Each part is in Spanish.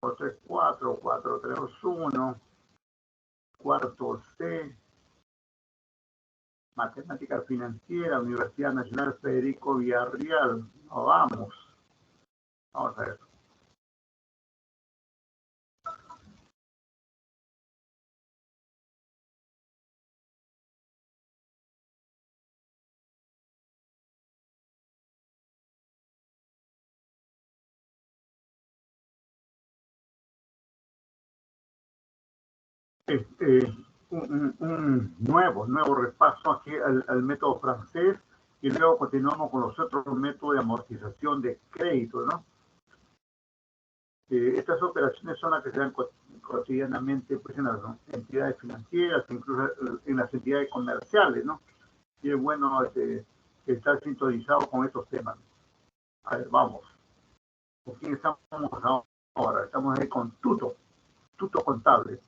534, 431, cuarto C, Matemática Financiera, Universidad Nacional Federico Villarreal. No, vamos a ver. Un nuevo repaso aquí al método francés, y luego continuamos con los otros métodos de amortización de crédito, ¿no? Estas operaciones son las que se dan cotidianamente, pues, en las entidades financieras, incluso en las entidades comerciales, ¿no? Y es bueno estar sintonizado con estos temas. A ver, vamos. ¿Con quién estamos ahora? Estamos ahí con Tuto Contable.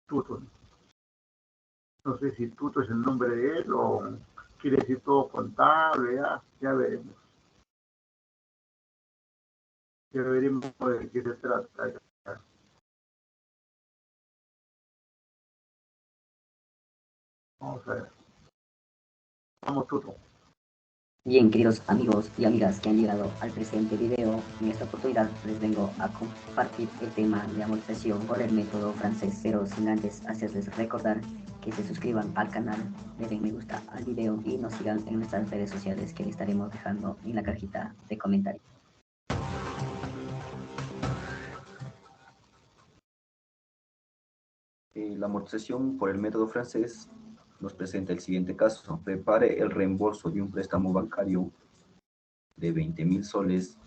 Tuto. No sé si Tuto es el nombre de él o quiere decir todo contable, ya veremos. Ya veremos de qué se trata. Vamos a ver. Vamos, Tuto. Bien, queridos amigos y amigas que han llegado al presente video, en esta oportunidad les vengo a compartir el tema de amortización por el método francés, pero sin antes hacerles recordar que se suscriban al canal, le den me gusta al video y nos sigan en nuestras redes sociales que les estaremos dejando en la cajita de comentarios. La amortización por el método francés nos presenta el siguiente caso. Prepare el reembolso de un préstamo bancario de 20.000 soles,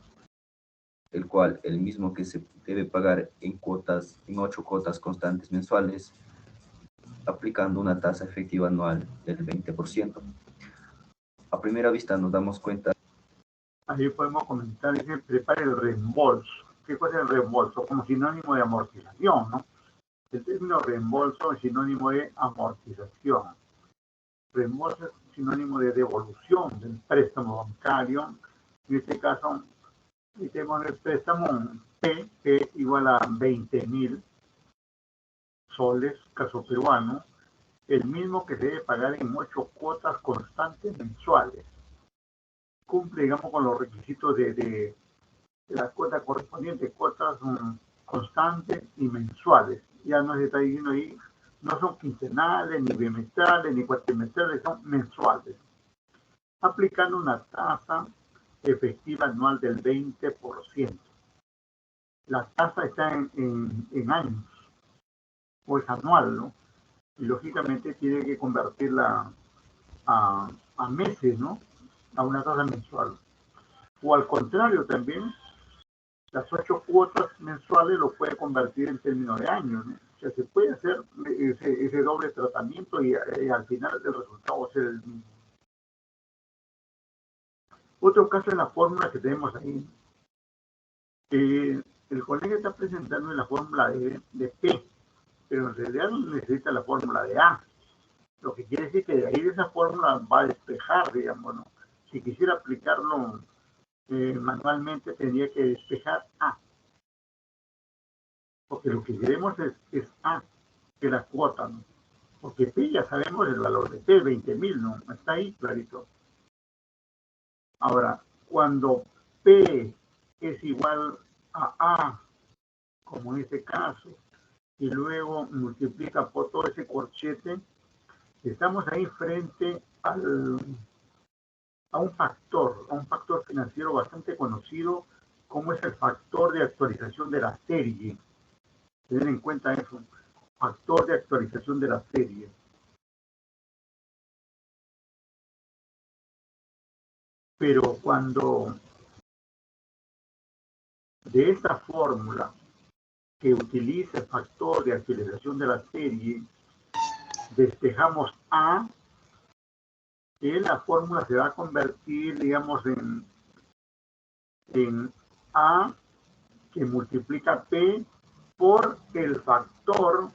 el cual el mismo que se debe pagar en 8 cuotas constantes mensuales, aplicando una tasa efectiva anual del 20%. A primera vista nos damos cuenta. Ahí podemos comentar, dice, prepare el reembolso. ¿Qué cosa es el reembolso? Como sinónimo de amortización, ¿no? El término reembolso es sinónimo de amortización. Reembolso es sinónimo de devolución del préstamo bancario. En este caso, tenemos el préstamo P, que igual a 20.000 soles, caso peruano, el mismo que se debe pagar en 8 cuotas constantes mensuales. Cumple, digamos, con los requisitos de la cuota correspondiente, cuotas constantes y mensuales. Ya nos está diciendo ahí, no son quincenales, ni bimestrales, ni cuatrimestrales, son mensuales, aplicando una tasa efectiva anual del 20%. La tasa está en años, o es anual, ¿no? Y lógicamente tiene que convertirla a meses, ¿no? A una tasa mensual. O al contrario también, las 8 cuotas mensuales lo puede convertir en términos de años, ¿no? O sea, se puede hacer ese doble tratamiento y al final el resultado va a ser el mismo. Otro caso es la fórmula que tenemos ahí. El colega está presentando en la fórmula de P, pero en realidad necesita la fórmula de A. Lo que quiere decir que de ahí de esa fórmula va a despejar, digamos, ¿no? Si quisiera aplicarlo manualmente, tendría que despejar A. Porque lo que queremos es A, que la cuota, ¿no? Porque P ya sabemos el valor de P, 20.000, ¿no? Está ahí clarito. Ahora, cuando P es igual a A, como en este caso, y luego multiplica por todo ese corchete, estamos ahí frente a un factor financiero bastante conocido, como es el factor de actualización de la serie. Tener en cuenta eso, factor de actualización de la serie. Pero cuando de esta fórmula que utiliza el factor de actualización de la serie, despejamos A, que la fórmula se va a convertir, digamos, en A que multiplica P por el factor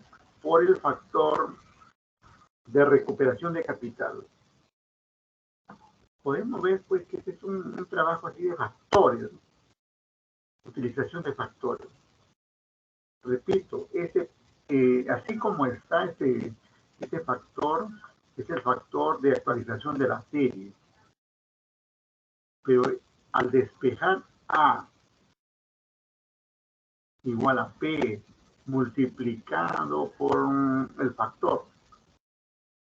de recuperación de capital. Podemos ver, pues, que este es un trabajo así de factores, utilización de factores. repito, así como está este factor, es el factor de actualización de la serie. Pero al despejar A igual a P multiplicado por el factor,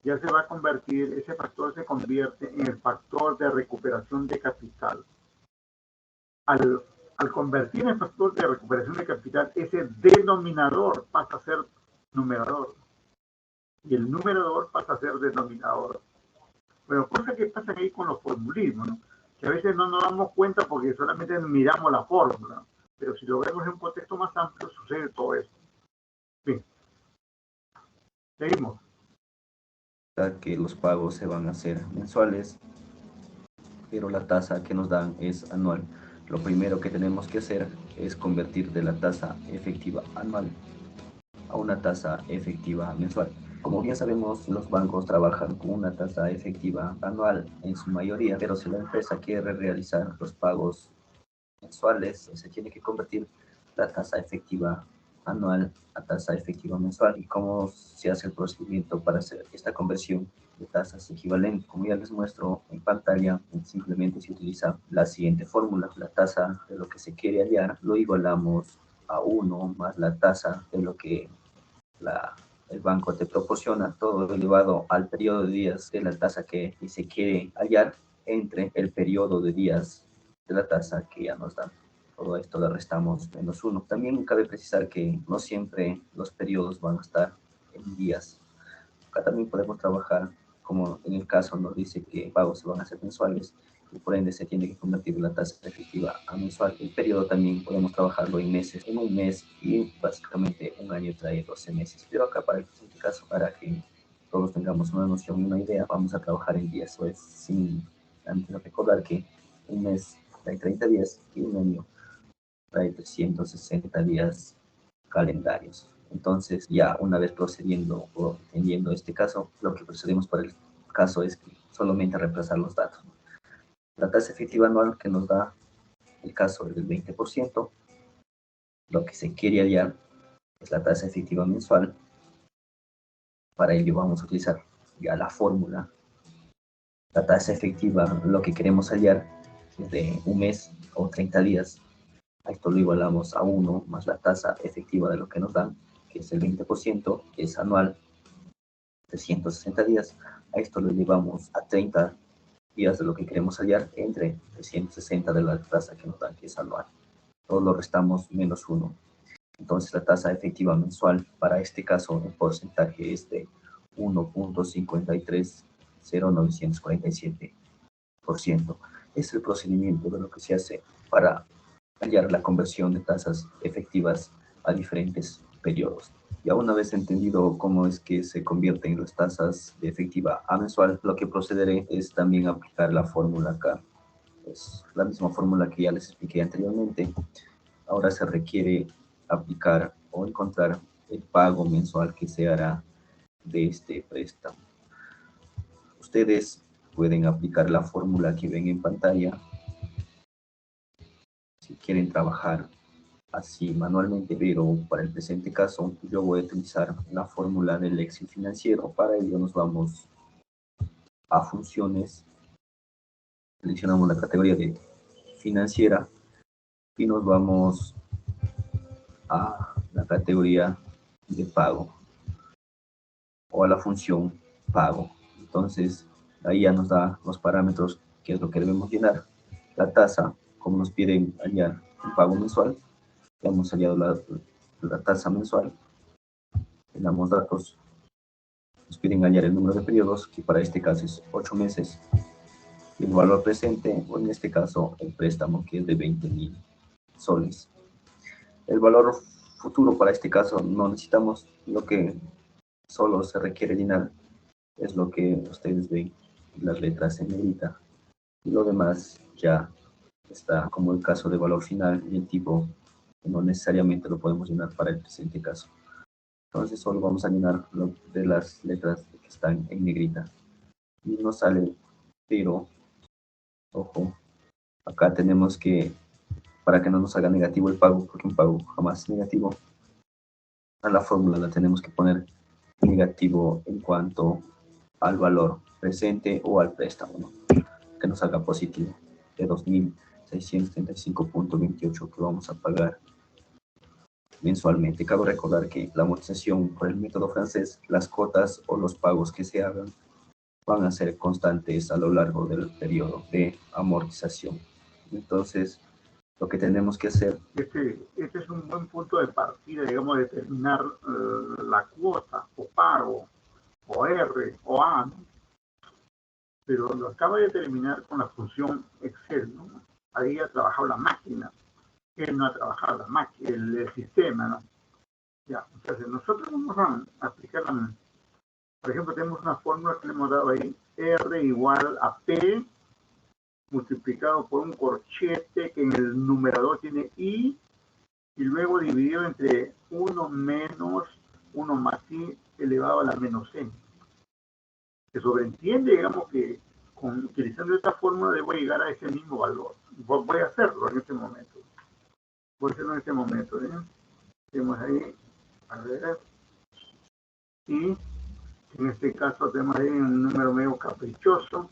ya se va a convertir, ese factor se convierte en el factor de recuperación de capital. Al convertir en factor de recuperación de capital, ese denominador pasa a ser numerador y el numerador pasa a ser denominador. Pero cosas que pasan ahí con los formulismos, ¿no? Que a veces no nos damos cuenta porque solamente miramos la fórmula, pero si lo vemos en un contexto más amplio sucede todo esto. Bien, seguimos. Que los pagos se van a hacer mensuales, pero la tasa que nos dan es anual. Lo primero que tenemos que hacer es convertir de la tasa efectiva anual a una tasa efectiva mensual. Como bien sabemos, los bancos trabajan con una tasa efectiva anual en su mayoría, pero si la empresa quiere realizar los pagos mensuales, se tiene que convertir la tasa efectiva anual a tasa efectiva mensual. ¿Y cómo se hace el procedimiento para hacer esta conversión de tasas equivalentes? Como ya les muestro en pantalla, simplemente se utiliza la siguiente fórmula. La tasa de lo que se quiere hallar lo igualamos a 1 más la tasa de lo que el banco te proporciona, todo elevado al periodo de días de la tasa que se quiere hallar entre el periodo de días de la tasa que ya nos dan. Todo esto le restamos -1. También cabe precisar que no siempre los periodos van a estar en días. Acá también podemos trabajar, como en el caso nos dice que pagos se van a hacer mensuales, y por ende se tiene que convertir la tasa efectiva a mensual. El periodo también podemos trabajarlo en meses, en un mes, y básicamente un año trae 12 meses. Pero acá para este caso, para que todos tengamos una noción y una idea, vamos a trabajar en días. Pues sin antes recordar que un mes trae 30 días y un año trae 360 días calendarios. Entonces, ya una vez procediendo o teniendo este caso, lo que procedemos para el caso es solamente reemplazar los datos. La tasa efectiva anual que nos da el caso es del 20%. Lo que se quiere hallar es la tasa efectiva mensual. Para ello vamos a utilizar ya la fórmula. La tasa efectiva, lo que queremos hallar es de un mes o 30 días. A esto lo igualamos a 1 más la tasa efectiva de lo que nos dan, que es el 20%, que es anual, 360 días. A esto lo llevamos a 30 días de lo que queremos hallar entre 360 de la tasa que nos dan, que es anual. Todo lo restamos -1. Entonces la tasa efectiva mensual para este caso en porcentaje es de 1.53047%. Es el procedimiento de lo que se hace para hallar la conversión de tasas efectivas a diferentes periodos. Ya una vez entendido cómo es que se convierten las tasas de efectiva a mensual, lo que procederé es también aplicar la fórmula acá. Es la misma fórmula que ya les expliqué anteriormente. Ahora se requiere aplicar o encontrar el pago mensual que se hará de este préstamo. Ustedes pueden aplicar la fórmula que ven en pantalla. Si quieren trabajar así manualmente, pero para el presente caso yo voy a utilizar la fórmula del Excel financiero. Para ello nos vamos a funciones, seleccionamos la categoría de financiera y nos vamos a la categoría de pago o a la función pago. Entonces ahí ya nos da los parámetros, que es lo que debemos llenar. La tasa, como nos piden hallar un pago mensual, ya hemos hallado la tasa mensual. Le damos datos, nos piden hallar el número de periodos, que para este caso es 8 meses, y el valor presente, o en este caso el préstamo, que es de 20.000 soles. El valor futuro para este caso no necesitamos, lo que solo se requiere llenar es lo que ustedes ven, las letras en negrita, y lo demás ya está, como el caso de valor final y el tipo, que no necesariamente lo podemos llenar para el presente caso. Entonces solo vamos a llenar lo de las letras que están en negrita. Y nos sale, pero, ojo, acá tenemos que, para que no nos haga negativo el pago, porque un pago jamás es negativo, a la fórmula la tenemos que poner negativo en cuanto al valor presente o al préstamo, ¿no? Que nos haga positivo de 2.635.28 que vamos a pagar mensualmente. Cabe recordar que la amortización por el método francés, las cuotas o los pagos que se hagan van a ser constantes a lo largo del periodo de amortización. Entonces, lo que tenemos que hacer... Este es un buen punto de partida, digamos, determinar la cuota o pago, o R, o A, ¿no? Pero lo acaba de determinar con la función Excel, ¿no? Ahí ha trabajado la máquina, él no ha trabajado la máquina, el sistema, ¿no? Ya, entonces nosotros vamos a aplicar, por ejemplo, tenemos una fórmula que le hemos dado ahí, R igual a P multiplicado por un corchete que en el numerador tiene I, y luego dividido entre 1 menos 1 más I elevado a la menos N. Se sobreentiende, digamos, que utilizando esta fórmula debo llegar a ese mismo valor. Voy a hacerlo en este momento. Voy a hacerlo en este momento. Tenemos ahí, a ver, y en este caso tenemos ahí un número medio caprichoso,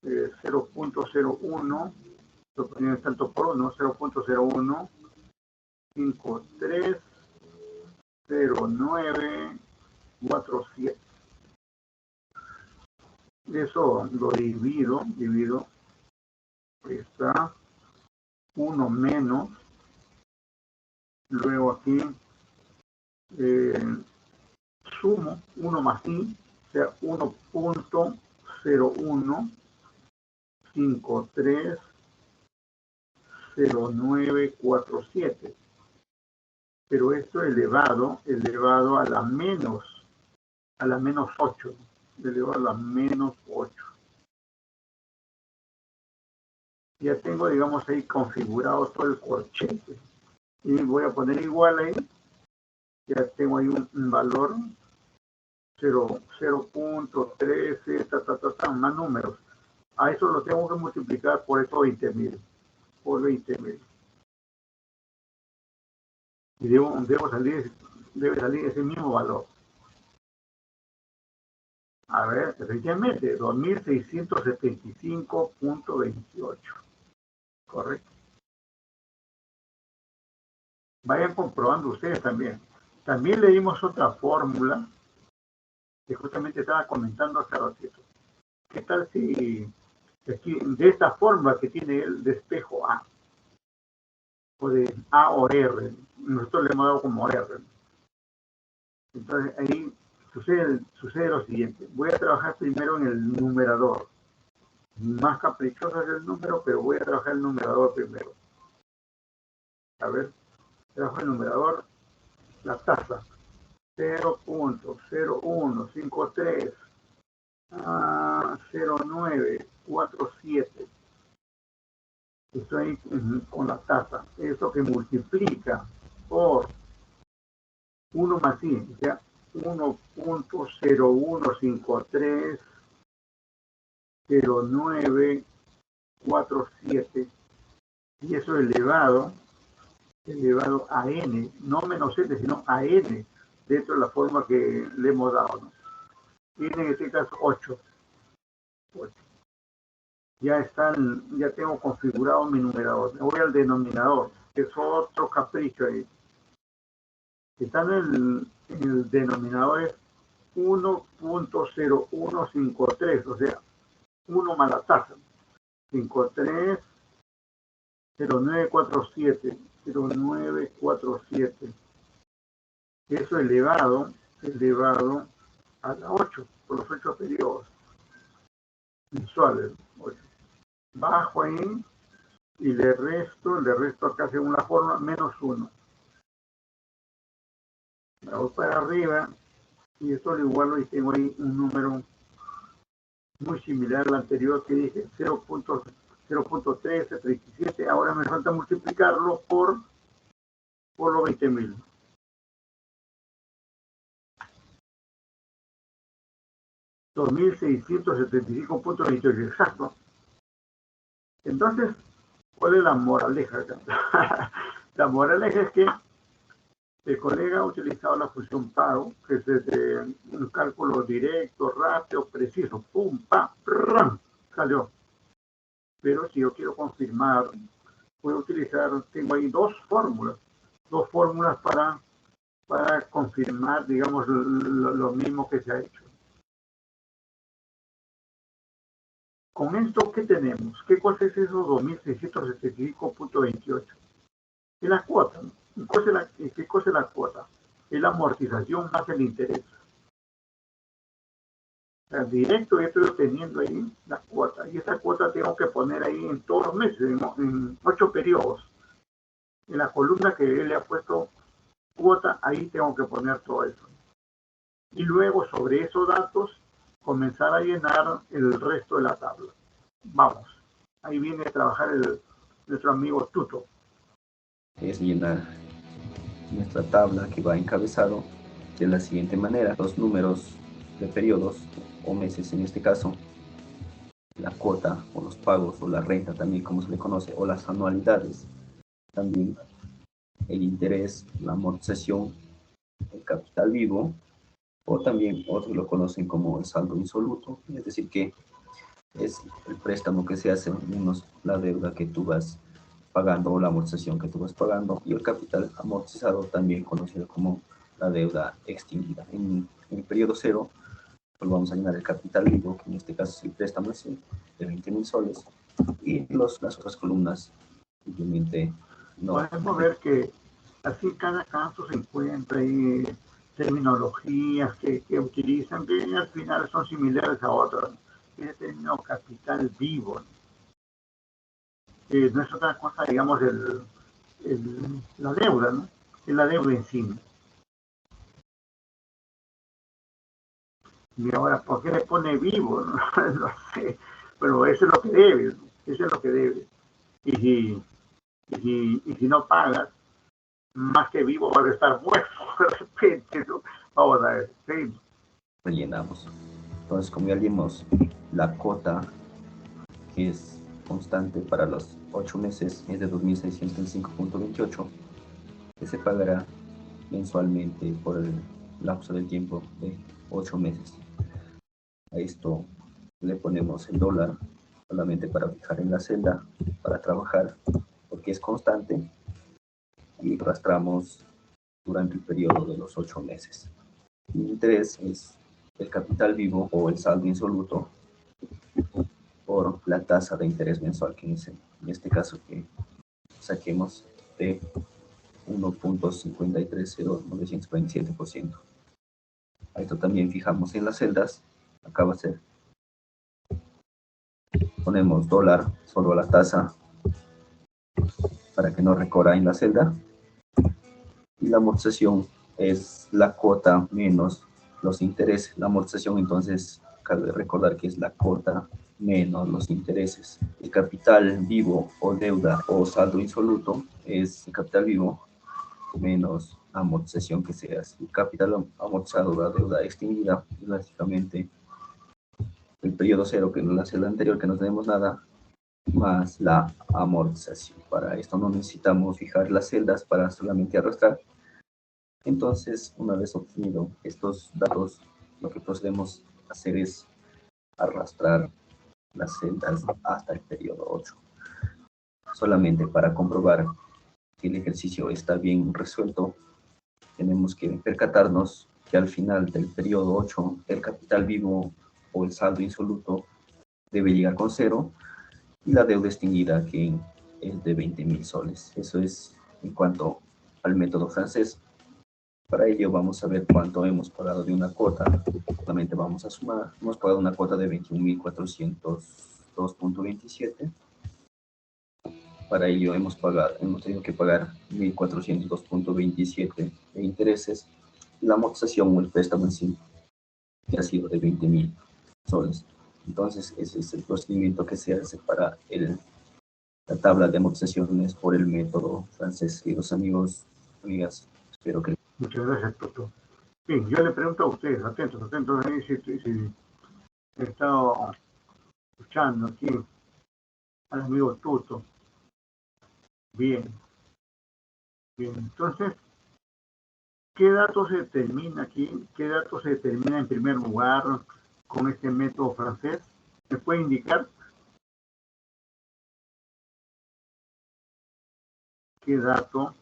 0.01, lo ponemos tanto por 1, 0.01, 530947. Eso lo divido, está 1 menos, luego aquí sumo 1 más I, o sea 1.01530947. Pero esto elevado a la menos 8, elevado a la menos 8. Ya tengo, digamos, ahí configurado todo el corchete. Y voy a poner igual ahí. Ya tengo ahí un valor 0.13, más números. A eso lo tengo que multiplicar por estos 20.000. Por 20.000. Y debe salir ese mismo valor. A ver, efectivamente, 2.675.28. Correcto. Vayan comprobando ustedes también. También le dimos otra fórmula que justamente estaba comentando hace ratito. ¿Qué tal si aquí, de esta fórmula que tiene el de espejo A, o de A o R, nosotros le hemos dado como R? Entonces ahí sucede lo siguiente. Voy a trabajar primero en el numerador. Más caprichoso es el número, pero voy a trabajar el numerador primero. A ver, trabajo el numerador, la tasa. 0.0153 0947. Estoy con la tasa. Eso que multiplica por 1 más I, o sea, 1.01530947. Y eso elevado a n, no menos n, sino a n, dentro de la forma que le hemos dado, ¿no? Y en este caso 8. Ya tengo configurado mi numerador. Me voy al denominador, que es otro capricho ahí. Está en el denominador es 1.0153, o sea, 1 más la tasa. 530947. Eso elevado a la 8, por los 8 periodos mensuales. 8. Bajo ahí y le resto acá según la forma, menos 1. Me voy para arriba y esto lo igualo y tengo ahí un número muy similar al anterior que dije, 0.1337. Ahora me falta multiplicarlo por los 20.000. 2.675.28, exacto. Entonces, ¿cuál es la moraleja acá? La moraleja es que El colega ha utilizado la función paro, que es un cálculo directo, rápido, preciso, pum, pa, ram, salió. Pero si yo quiero confirmar, voy a utilizar, tengo ahí dos fórmulas para confirmar, digamos, lo mismo que se ha hecho. Con esto, ¿qué tenemos? ¿Qué cosa es eso 2.675.28? Es la cuota, ¿no? ¿Qué cosa es la cuota? Es la amortización más el interés. O sea, directo yo estoy obteniendo ahí la cuota. Y esa cuota tengo que poner ahí en todos los meses, en 8 periodos. En la columna que él le ha puesto cuota, ahí tengo que poner todo eso. Y luego sobre esos datos comenzar a llenar el resto de la tabla. Vamos, ahí viene a trabajar nuestro amigo Tuto. Es llenar nuestra tabla que va encabezado de la siguiente manera: los números de periodos o meses, en este caso la cuota o los pagos o la renta también, como se le conoce, o las anualidades, también el interés, la amortización, el capital vivo, o también otros lo conocen como el saldo insoluto, es decir que es el préstamo que se hace menos la deuda que tú vas pagando o la amortización que tú vas pagando, y el capital amortizado, también conocido como la deuda extinguida. En el periodo cero, pues vamos a llenar el capital vivo, que en este caso es el préstamo de 20.000 soles, y las otras columnas simplemente no. Podemos ver que así cada caso se encuentra ahí terminologías que utilizan que al final son similares a otras. El término capital vivo, no es otra cosa, digamos, la deuda, ¿no? Es la deuda en sí. Y ahora, ¿por qué le pone vivo? No sé, pero eso es lo que debe, ¿no? Eso es lo que debe. Y si no pagas, más que vivo vas a estar muerto de repente, ¿no? Vamos a ver, sí. Rellenamos. Entonces, como ya vimos, la cuota que es constante para los 8 meses es de 2.605.28, que se pagará mensualmente por el lapso del tiempo de 8 meses. A esto le ponemos el dólar solamente para fijar en la celda, para trabajar, porque es constante, y arrastramos durante el periodo de los 8 meses. El interés es el capital vivo o el saldo insoluto por la tasa de interés mensual, que en este caso que saquemos de 1.530947%. A esto también fijamos en las celdas. Acá va a ser, ponemos dólar solo a la tasa para que no recorra en la celda, y la amortización es la cuota menos los intereses. La amortización, entonces, cabe recordar que es la cuota menos los intereses. El capital vivo o deuda o saldo insoluto es el capital vivo menos amortización que se hace. El capital amortizado, la deuda extinguida, es básicamente el periodo cero, que en la celda anterior, que no tenemos nada, más la amortización. Para esto no necesitamos fijar las celdas, para solamente arrastrar. Entonces, una vez obtenido estos datos, lo que procedemos a hacer es arrastrar las celdas hasta el periodo 8. Solamente para comprobar que el ejercicio está bien resuelto, tenemos que percatarnos que al final del periodo 8, el capital vivo o el saldo insoluto debe llegar con 0, y la deuda extinguida, que es de 20.000 soles. Eso es en cuanto al método francés. Para ello vamos a ver cuánto hemos pagado de una cuota. Solamente vamos a sumar. Hemos pagado una cuota de 21.402.27. Para ello hemos tenido que pagar 1.402.27 de intereses. La amortización o el préstamo en sí, que ha sido de 20.000 soles. Entonces, ese es el procedimiento que se hace para la tabla de amortizaciones por el método francés. Queridos amigos, amigas, espero que... Muchas gracias, Tuto. Bien, yo le pregunto a ustedes, atentos, ahí, si he estado escuchando aquí al amigo Tuto. Bien, bien, entonces, ¿Qué dato se determina aquí? ¿Qué dato se determina en primer lugar con este método francés? ¿Me puede indicar qué dato?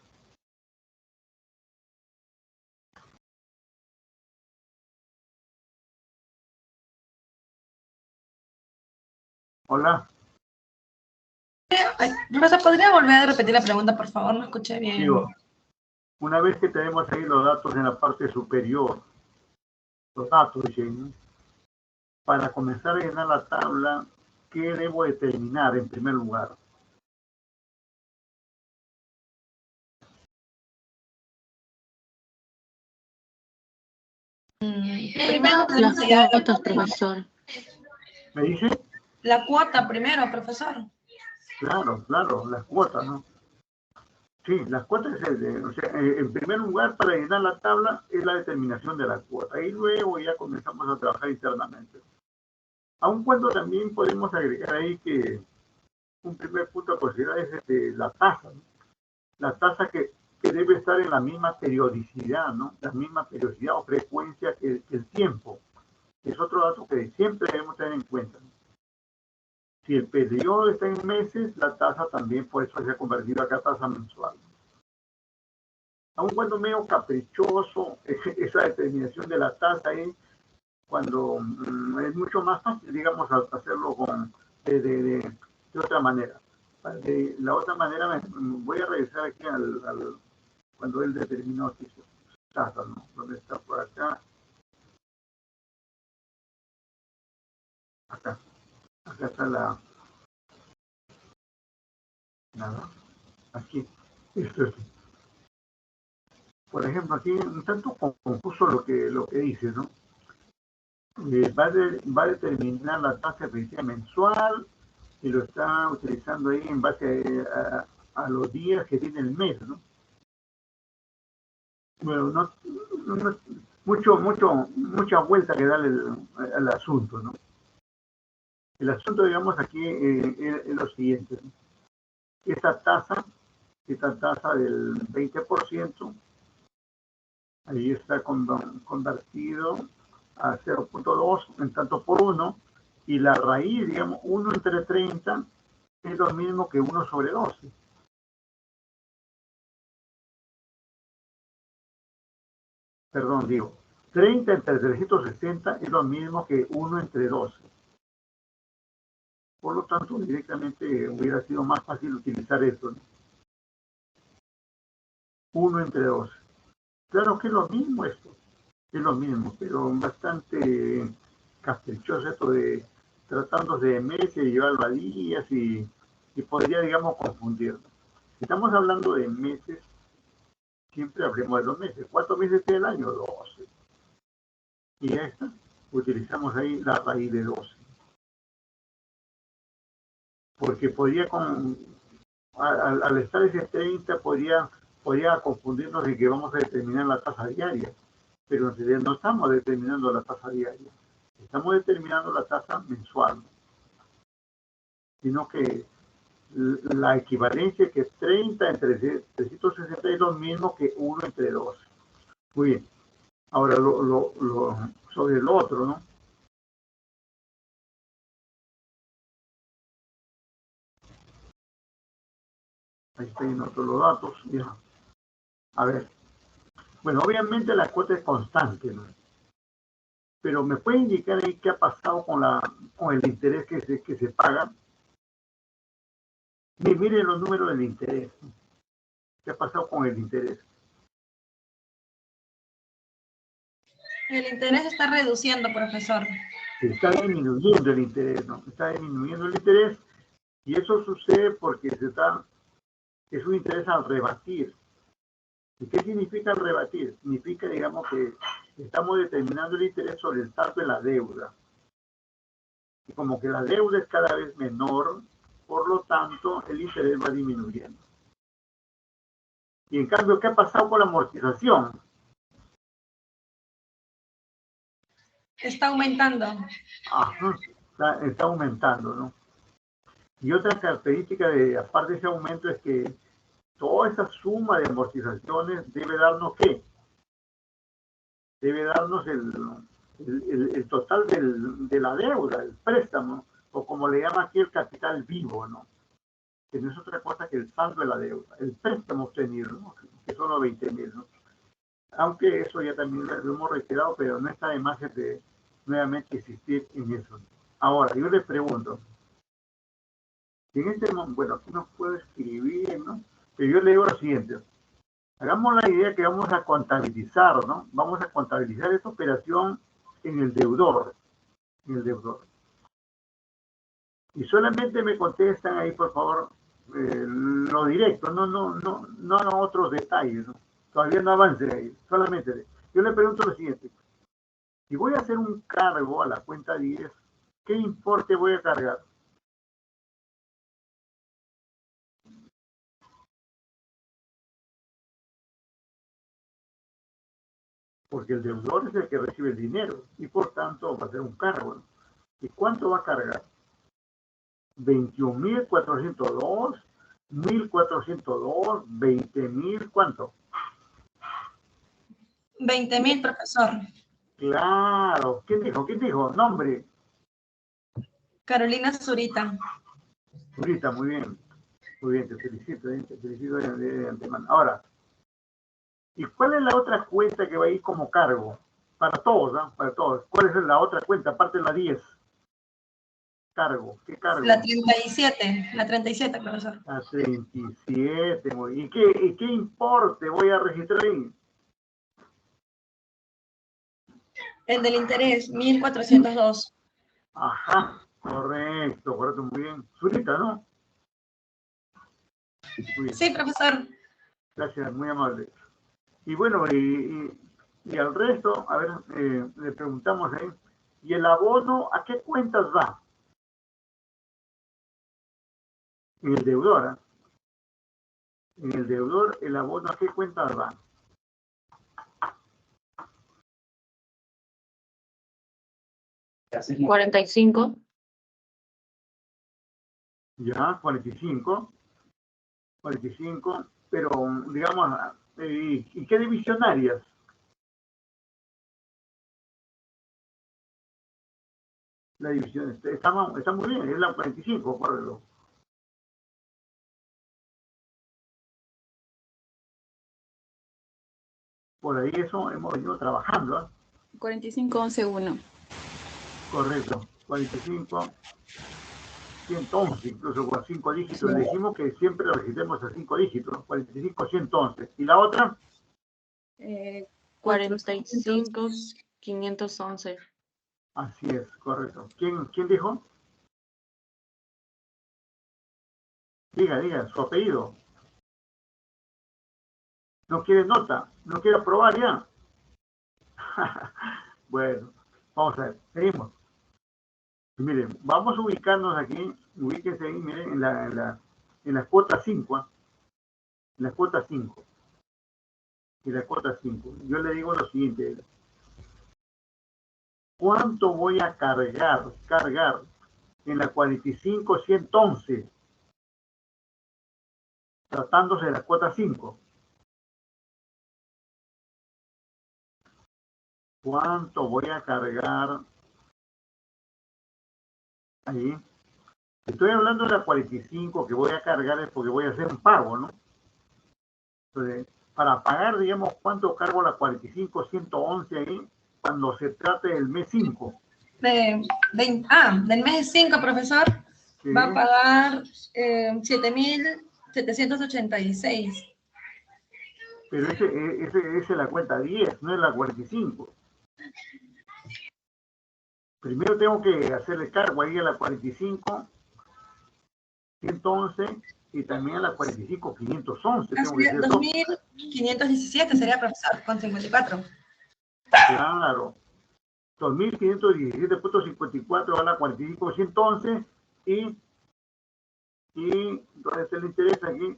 Hola, Ay, profesor, ¿podría volver a repetir la pregunta, por favor? No escuché bien. digo, una vez que tenemos ahí los datos en la parte superior, los datos, ¿sí? Para comenzar a llenar la tabla, ¿qué debo determinar en primer lugar? Primero Las sería cuotas, profesor. ¿Me dice? la cuota primero, profesor. Claro, claro, las cuotas, ¿no? Sí, las cuotas, o sea, en primer lugar, para llenar la tabla es la determinación de la cuota y luego ya comenzamos a trabajar internamente. Aun cuando también podemos agregar ahí que un primer punto a considerar es la tasa, ¿no? La tasa que debe estar en la misma periodicidad, ¿no? La misma periodicidad o frecuencia que el tiempo. Es otro dato que siempre debemos tener en cuenta, ¿no? Si el periodo está en meses, la tasa también por eso se ha convertido acá a tasa mensual. Aun cuando medio caprichoso esa determinación de la tasa ahí, cuando es mucho más fácil, digamos, hacerlo de otra manera. De la otra manera, voy a regresar aquí cuando él determinó aquí su tasa, ¿no? ¿Dónde está? Por acá. Acá. Acá está nada. Aquí. Esto es. Por ejemplo, aquí un tanto confuso lo que dice, ¿no? Va a determinar la tasa efectiva mensual y lo está utilizando ahí en base a los días que tiene el mes, ¿no? Bueno, mucha vuelta que darle al asunto, ¿no? El asunto, digamos, aquí es lo siguiente, ¿no? Esta tasa del 20%, ahí está convertido a 0.2 en tanto por 1, y la raíz, digamos, 1 entre 30 es lo mismo que 1 sobre 12. Perdón, digo, 30 entre 360 es lo mismo que 1 entre 12. Por lo tanto, directamente hubiera sido más fácil utilizar esto, ¿no? 1 entre 12. Claro que es lo mismo esto, es lo mismo, pero bastante caprichoso esto de tratándose de meses y llevarlo a días y podría, digamos, confundirlo. Si estamos hablando de meses, siempre hablemos de los meses. ¿Cuántos meses tiene el año? 12. Y ya está, utilizamos ahí la raíz de 12. Porque podría, al estar ese 30, podría confundirnos de que vamos a determinar la tasa diaria, pero en realidad no estamos determinando la tasa diaria, estamos determinando la tasa mensual, sino que la equivalencia que 30 entre 360 es lo mismo que 1 entre 12. Muy bien, ahora sobre el otro, ¿no? Ahí están otros los datos, ya. A ver, bueno, obviamente la cuota es constante, ¿no? Pero me puede indicar ahí qué ha pasado con el interés que se paga. Miren los números del interés. ¿Qué ha pasado con el interés? El interés está reduciendo, profesor. Está disminuyendo el interés, ¿no? Está disminuyendo el interés y eso sucede porque es un interés al rebatir. ¿Y qué significa el rebatir? Significa, digamos, que estamos determinando el interés sobre el saldo de la deuda. Y como que la deuda es cada vez menor, por lo tanto, el interés va disminuyendo. Y en cambio, ¿qué ha pasado con la amortización? Está aumentando. Ajá, está aumentando, ¿no? Y otra característica aparte de ese aumento es que toda esa suma de amortizaciones debe darnos ¿qué? debe darnos el total de la deuda, el préstamo, o como le llama aquí el capital vivo, ¿no? Que no es otra cosa que el saldo de la deuda, el préstamo obtenido, ¿no? Que son los 20.000, ¿no? Aunque eso ya también lo hemos reiterado, pero no está de más de nuevamente insistir en eso. Ahora, yo le pregunto, si en este momento, bueno, aquí no puedo escribir, ¿no? Pero yo le digo lo siguiente, hagamos la idea que vamos a contabilizar, ¿no? Vamos a contabilizar esta operación en el deudor, Y solamente me contestan ahí, por favor, lo directo, no otros detalles, ¿no? Todavía no avance ahí, solamente. Yo le pregunto lo siguiente, si voy a hacer un cargo a la cuenta 10, ¿qué importe voy a cargar? Porque el deudor es el que recibe el dinero y por tanto va a ser un cargo, ¿no? ¿Y cuánto va a cargar? 21.402, 1.402, 20.000, ¿cuánto? 20.000, profesor. Claro. ¿Quién dijo? Nombre. Carolina Zurita. Zurita, muy bien. Muy bien, te felicito de antemano. Ahora, ¿y cuál es la otra cuenta que va a ir como cargo? Para todos, ¿no? Para todos. ¿Cuál es la otra cuenta, aparte de la 10? Cargo, ¿qué cargo? La 37, profesor. La 37, muy bien. ¿Y qué importe voy a registrar ahí? El del interés, 1.402. Ajá, correcto, muy bien. Zurita, ¿no? Muy bien. Sí, profesor. Gracias, muy amable. Y bueno, y al resto, a ver, le preguntamos ahí, ¿y el abono a qué cuentas va? En el deudor, ¿eh? En el deudor, el abono a qué cuentas va? ¿45? 45, pero digamos, ¿y qué divisionarias? La división está muy bien, es la 45, córrelo. Por ahí eso hemos venido trabajando, ¿eh? 45-11-1. Correcto, 45, 111, incluso con 5 dígitos. Le decimos que siempre lo registremos a 5 dígitos, 45, 111. ¿Y la otra? 45-511. Así es, correcto. ¿Quién dijo? Diga, su apellido. ¿No quiere nota? ¿No quiere aprobar ya? Bueno, vamos a ver, seguimos. Miren, vamos a ubicarnos aquí, ubíquense ahí, miren, en la cuota 5, ¿eh? En la cuota 5. En la cuota 5. Yo le digo lo siguiente. ¿Cuánto voy a cargar en la 45-111? Tratándose de la cuota 5. ¿Cuánto voy a cargar ahí? Estoy hablando de la 45 que voy a cargar es porque voy a hacer un pago, ¿no? Entonces, para pagar, digamos, ¿cuánto cargo la 45-111 ahí cuando se trate del mes 5? Del mes 5, profesor, ¿Sí? va a pagar 7.786. Pero ese es la cuenta 10, no es la 45. Primero tengo que hacerle cargo ahí a la 45, 111 y también a la 45, 511. Tengo que hacer 2.517 sería, profesor, con 54. Claro. 2.517.54 a la 45, 111 y ¿dónde está el interés aquí?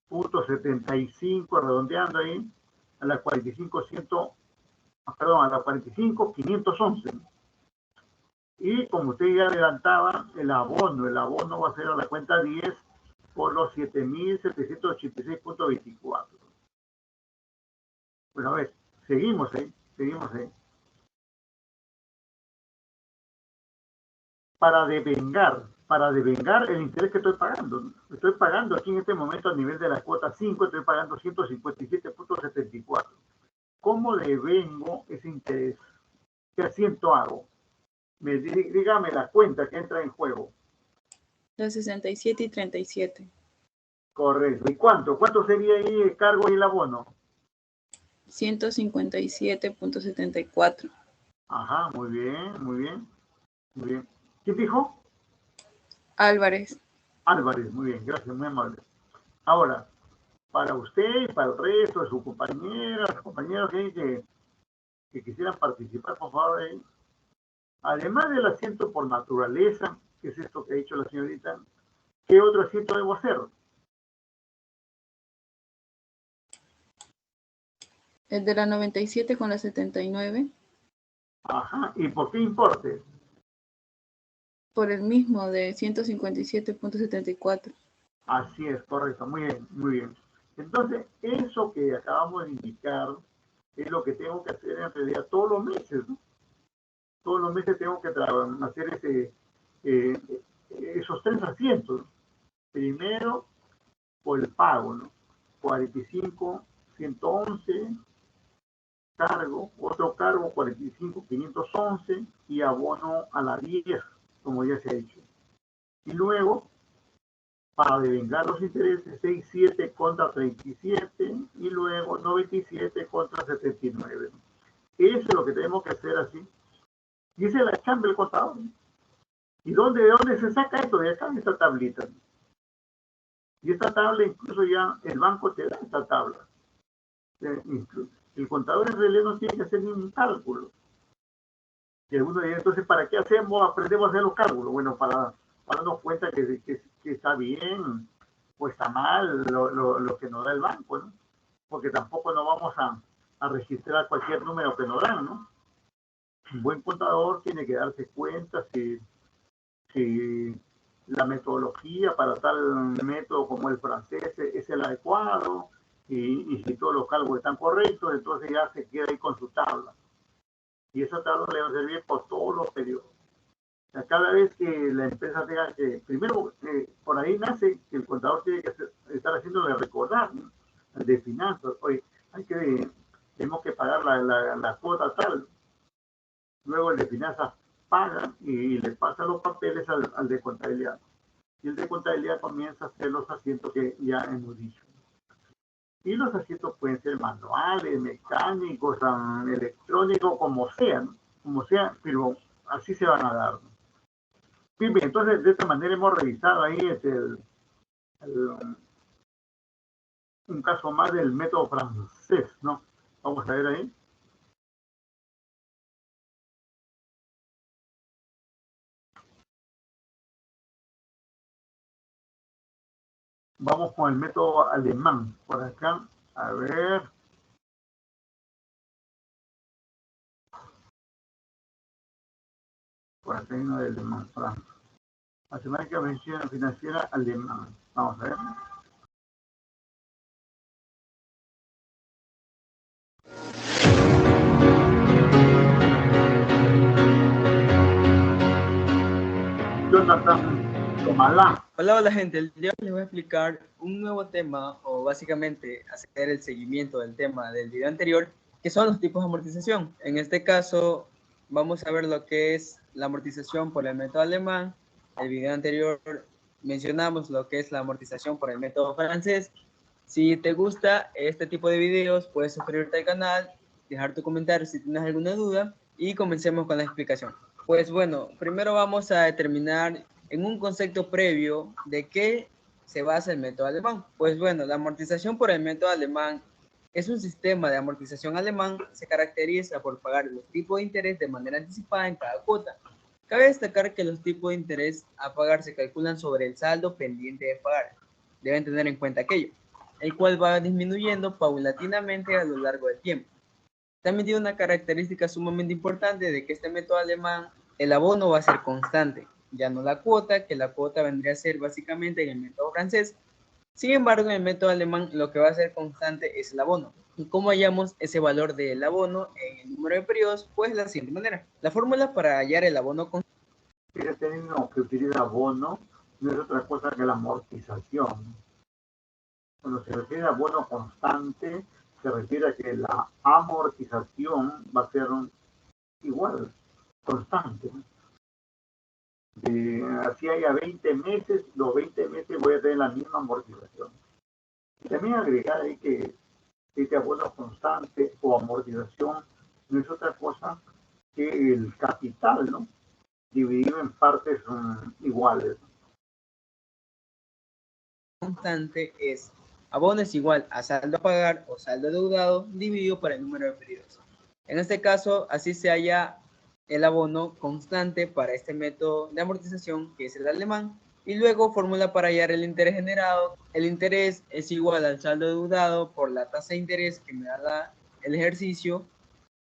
157.75, redondeando ahí, a la 45, a la 45, 511. Y como usted ya adelantaba, el abono va a ser a la cuenta 10 por los 7.786.24. Bueno, a ver, seguimos ahí. Para devengar el interés que estoy pagando. Estoy pagando aquí en este momento a nivel de la cuota 5, estoy pagando 157.74. ¿Cómo devengo ese interés? ¿Qué asiento hago? Dígame la cuenta que entra en juego. Los 67 y 37. Correcto. ¿Y cuánto? ¿Cuánto sería ahí el cargo y el abono? 157.74. Ajá, muy bien, muy bien, muy bien. ¿Quién dijo? Álvarez. Álvarez, muy bien, gracias, muy amable. Ahora, para usted y para el resto de sus compañeras, compañeros que quisieran participar, por favor, además del asiento por naturaleza, que es esto que ha dicho la señorita, ¿qué otro asiento debo hacer? El de la 97 con la 79. Ajá, ¿y por qué importe? Por el mismo de 157.74. Así es, correcto, muy bien, muy bien. Entonces, eso que acabamos de indicar es lo que tengo que hacer en realidad todos los meses, ¿no? Todos los meses tengo que hacer esos 3 asientos. Primero, por el pago, ¿no? 45, 111, cargo, otro cargo, 45, 511 y abono a la 10, como ya se ha hecho. Y luego, para devengar los intereses, 67 contra 37 y luego 97 contra 79. Eso es lo que tenemos que hacer así. Dice la chamba del contador. ¿Y de dónde se saca esto? De acá, de esta tablita. Y esta tabla, incluso ya el banco te da esta tabla. El contador en realidad no tiene que hacer ningún cálculo. Y algunos dirán, entonces, ¿para qué aprendemos a hacer los cálculos? Bueno, para darnos cuenta que está bien o está mal lo que nos da el banco, ¿no? Porque tampoco nos vamos a registrar cualquier número que nos dan, ¿no? Un buen contador tiene que darse cuenta si la metodología para tal método como el francés es el adecuado y si todos los cálculos están correctos, entonces ya se queda ahí con su tabla. Y esa tabla le va a servir por todos los periodos. O sea, cada vez que la empresa tenga que, primero, por ahí nace que el contador tiene que estar haciéndole recordar, ¿no? De finanzas. Oye, tenemos que pagar la cuota tal. Luego el de finanzas paga y le pasa los papeles al de contabilidad. Y el de contabilidad comienza a hacer los asientos que ya hemos dicho. Y los asientos pueden ser manuales, mecánicos, electrónicos, como sean, pero así se van a dar, ¿no? Bien, entonces de esta manera hemos revisado ahí un caso más del método francés, ¿no? Vamos a ver ahí. Vamos con el método alemán. Por acá, a ver. Por acá hay uno de alemán, Francia. Matemática financiera alemán. Vamos a ver. Jonathan Tomalá. Hola gente, el día de hoy les voy a explicar un nuevo tema o básicamente hacer el seguimiento del tema del video anterior, que son los tipos de amortización. En este caso vamos a ver lo que es la amortización por el método alemán. El video anterior mencionamos lo que es la amortización por el método francés. Si te gusta este tipo de videos, puedes suscribirte al canal, dejar tu comentario si tienes alguna duda y comencemos con la explicación. Pues bueno, primero vamos a determinar en un concepto previo de qué se basa el método alemán. Pues bueno, la amortización por el método alemán es un sistema de amortización alemán que se caracteriza por pagar los tipos de interés de manera anticipada en cada cuota. Cabe destacar que los tipos de interés a pagar se calculan sobre el saldo pendiente de pagar. Deben tener en cuenta aquello, el cual va disminuyendo paulatinamente a lo largo del tiempo. También tiene una característica sumamente importante de que este método alemán, el abono va a ser constante, ya no la cuota, que la cuota vendría a ser básicamente en el método francés. Sin embargo, en el método alemán lo que va a ser constante es el abono. ¿Y cómo hallamos ese valor del abono en el número de periodos? Pues de la siguiente manera. La fórmula para hallar el abono constante. Ese término que utiliza abono no es otra cosa que la amortización. Cuando se refiere a abono constante, se refiere a que la amortización va a ser igual, constante. Así haya 20 meses, los 20 meses voy a tener la misma amortización. Y también agregar ahí que este abono constante o amortización no es otra cosa que el capital, ¿no? Dividido en partes iguales. Constante es abono es igual a saldo a pagar o saldo adeudado dividido por el número de periodos. En este caso, así se halla el abono constante para este método de amortización, que es el alemán, y luego fórmula para hallar el interés generado. El interés es igual al saldo adeudado por la tasa de interés que me da el ejercicio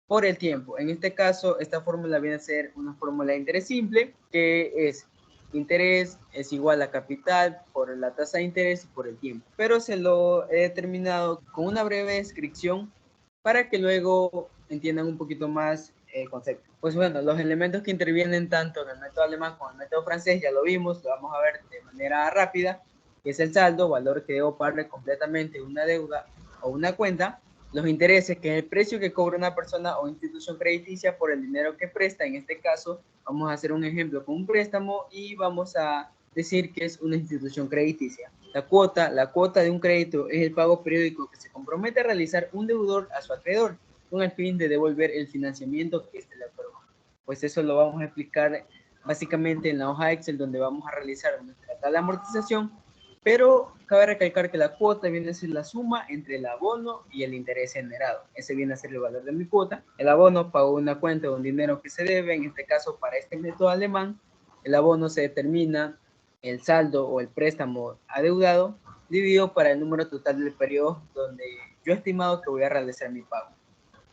por el tiempo. En este caso, esta fórmula viene a ser una fórmula de interés simple, que es interés es igual a capital por la tasa de interés y por el tiempo. Pero se lo he determinado con una breve descripción para que luego entiendan un poquito más el concepto. Pues bueno, los elementos que intervienen tanto en el método alemán como en el método francés ya lo vimos, lo vamos a ver de manera rápida, que es el saldo, valor que debo pagarle completamente una deuda o una cuenta. Los intereses, que es el precio que cobra una persona o institución crediticia por el dinero que presta. En este caso, vamos a hacer un ejemplo con un préstamo y vamos a decir que es una institución crediticia. La cuota de un crédito es el pago periódico que se compromete a realizar un deudor a su acreedor con el fin de devolver el financiamiento que éste le otorgó. Pues eso lo vamos a explicar básicamente en la hoja Excel, donde vamos a realizar nuestra tabla de amortización, pero cabe recalcar que la cuota viene a ser la suma entre el abono y el interés generado. Ese viene a ser el valor de mi cuota. El abono pago una cuenta de un dinero que se debe, en este caso para este método alemán, el abono se determina el saldo o el préstamo adeudado dividido para el número total del periodo donde yo he estimado que voy a realizar mi pago.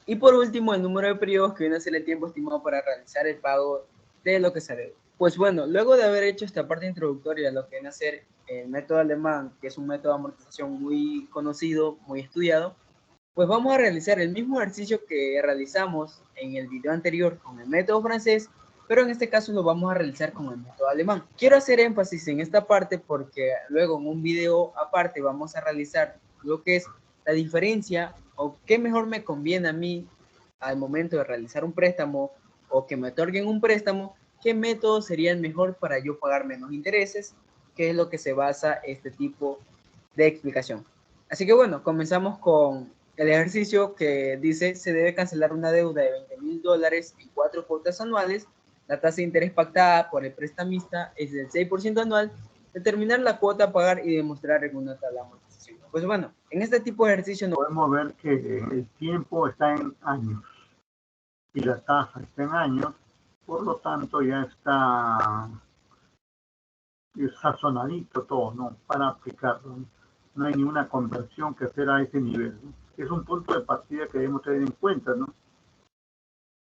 Y por último, el número de periodos que viene a ser el tiempo estimado para realizar el pago de lo que se debe. Pues bueno, luego de haber hecho esta parte introductoria de lo que viene a ser el método alemán, que es un método de amortización muy conocido, muy estudiado, pues vamos a realizar el mismo ejercicio que realizamos en el video anterior con el método francés, pero en este caso lo vamos a realizar con el método alemán. Quiero hacer énfasis en esta parte porque luego en un video aparte vamos a realizar lo que es la diferencia o qué mejor me conviene a mí al momento de realizar un préstamo o que me otorguen un préstamo, qué método sería el mejor para yo pagar menos intereses, que es lo que se basa este tipo de explicación. Así que bueno, comenzamos con el ejercicio que dice: se debe cancelar una deuda de $20,000 en 4 cuotas anuales. La tasa de interés pactada por el prestamista es del 6% anual. Determinar la cuota a pagar y demostrar en una tabla de amortización. Pues bueno, en este tipo de ejercicio no Podemos ver que el tiempo está en años y la tasa está en años, por lo tanto ya está sazonadito todo, ¿no? Para aplicarlo. No hay ninguna conversión que hacer a ese nivel, ¿no? Es un punto de partida que debemos tener en cuenta, ¿no?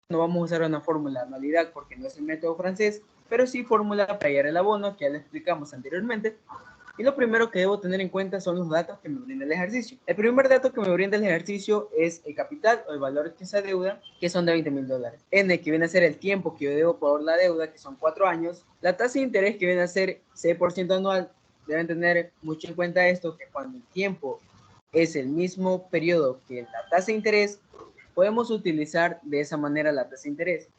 no vamos a usar una fórmula de anualidad porque no es el método francés, pero sí fórmula para hallar el abono, que ya lo explicamos anteriormente. Y lo primero que debo tener en cuenta son los datos que me brinda el ejercicio. El primer dato que me brinda el ejercicio es el capital o el valor que se adeuda, que son de $20,000. N, que viene a ser el tiempo que yo debo por la deuda, que son 4 años. La tasa de interés, que viene a ser 6% anual. Deben tener mucho en cuenta esto, que cuando el tiempo es el mismo periodo que la tasa de interés, podemos utilizar de esa manera la tasa de interés.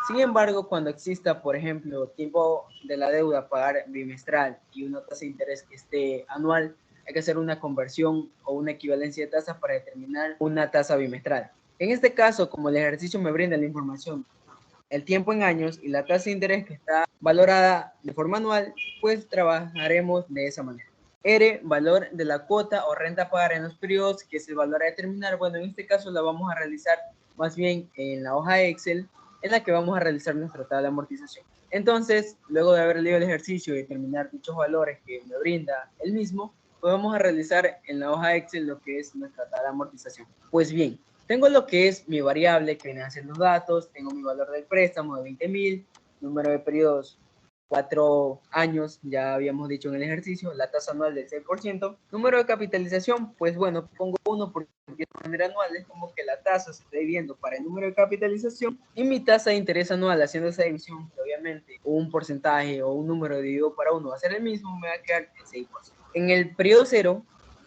Sin embargo, cuando exista, por ejemplo, tiempo de la deuda a pagar bimestral y una tasa de interés que esté anual, hay que hacer una conversión o una equivalencia de tasas para determinar una tasa bimestral. En este caso, como el ejercicio me brinda la información, el tiempo en años y la tasa de interés que está valorada de forma anual, pues trabajaremos de esa manera. R, valor de la cuota o renta a pagar en los periodos, que es el valor a determinar. Bueno, en este caso la vamos a realizar más bien en la hoja Excel, en la que vamos a realizar nuestra tabla de amortización. Entonces, luego de haber leído el ejercicio y determinar dichos valores que me brinda el mismo, pues vamos a realizar en la hoja Excel lo que es nuestra tabla de amortización. Pues bien, tengo lo que es mi variable, que vienen a ser los datos, tengo mi valor del préstamo de 20,000, número de periodos 4 años, ya habíamos dicho en el ejercicio, la tasa anual del 6%. Número de capitalización, pues bueno, pongo 1 porque de manera anual es como que la tasa se está dividiendo para el número de capitalización, y mi tasa de interés anual, haciendo esa división, que obviamente un porcentaje o un número dividido para 1 va a ser el mismo, me va a quedar el 6%. En el periodo 0,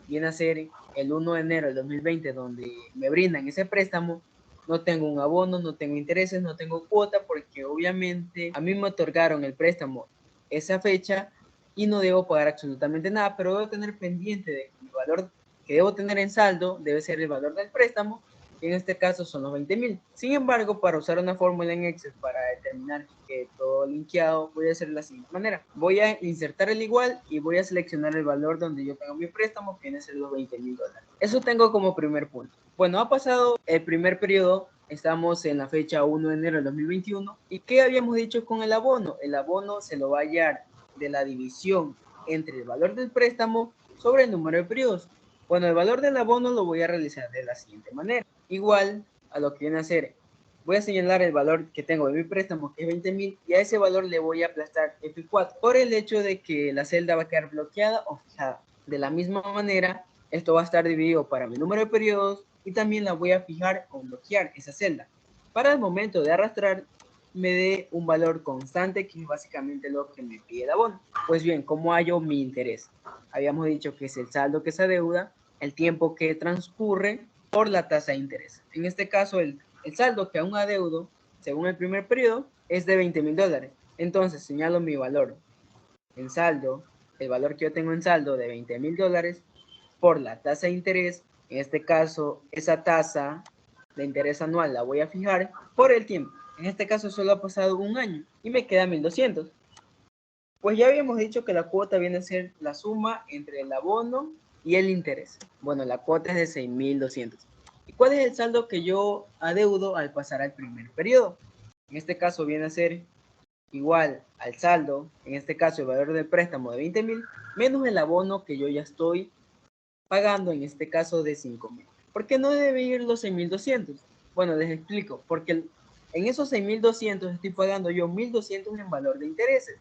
viene a ser el 1 de enero del 2020, donde me brindan ese préstamo. No tengo un abono, no tengo intereses, no tengo cuota, porque obviamente a mí me otorgaron el préstamo esa fecha y no debo pagar absolutamente nada, pero debo tener pendiente de que el valor que debo tener en saldo debe ser el valor del préstamo, y en este caso son los 20.000. Sin embargo, para usar una fórmula en Excel para determinar que todo linkeado, voy a hacer de la siguiente manera. Voy a insertar el igual y voy a seleccionar el valor donde yo tengo mi préstamo, que viene a ser los $20.000. Eso tengo como primer punto. Bueno, ha pasado el primer periodo, estamos en la fecha 1 de enero del 2021. ¿Y qué habíamos dicho con el abono? El abono se lo va a hallar de la división entre el valor del préstamo sobre el número de periodos. Bueno, el valor del abono lo voy a realizar de la siguiente manera. Igual a lo que viene a ser, voy a señalar el valor que tengo de mi préstamo, que es 20.000, y a ese valor le voy a aplastar F4 por el hecho de que la celda va a quedar bloqueada o fijada. De la misma manera, esto va a estar dividido para mi número de periodos, y también la voy a fijar o bloquear esa celda. Para el momento de arrastrar, me dé un valor constante, que es básicamente lo que me pide el abono. Pues bien, ¿cómo hallo mi interés? Habíamos dicho que es el saldo que se adeuda, el tiempo que transcurre por la tasa de interés. En este caso, el saldo que aún adeudo, según el primer periodo, es de $20.000. Entonces, señalo mi valor en saldo, el valor que yo tengo en saldo de $20.000 por la tasa de interés. En este caso, esa tasa de interés anual la voy a fijar por el tiempo. En este caso solo ha pasado un año y me queda 1.200. Pues ya habíamos dicho que la cuota viene a ser la suma entre el abono y el interés. Bueno, la cuota es de 6.200. ¿Y cuál es el saldo que yo adeudo al pasar al primer periodo? En este caso viene a ser igual al saldo, en este caso el valor del préstamo de 20.000, menos el abono que yo ya estoy pagando, en este caso de 5.000. ¿Por qué no debe ir los 6.200? Bueno, les explico. Porque en esos 6.200 estoy pagando yo 1.200 en valor de intereses.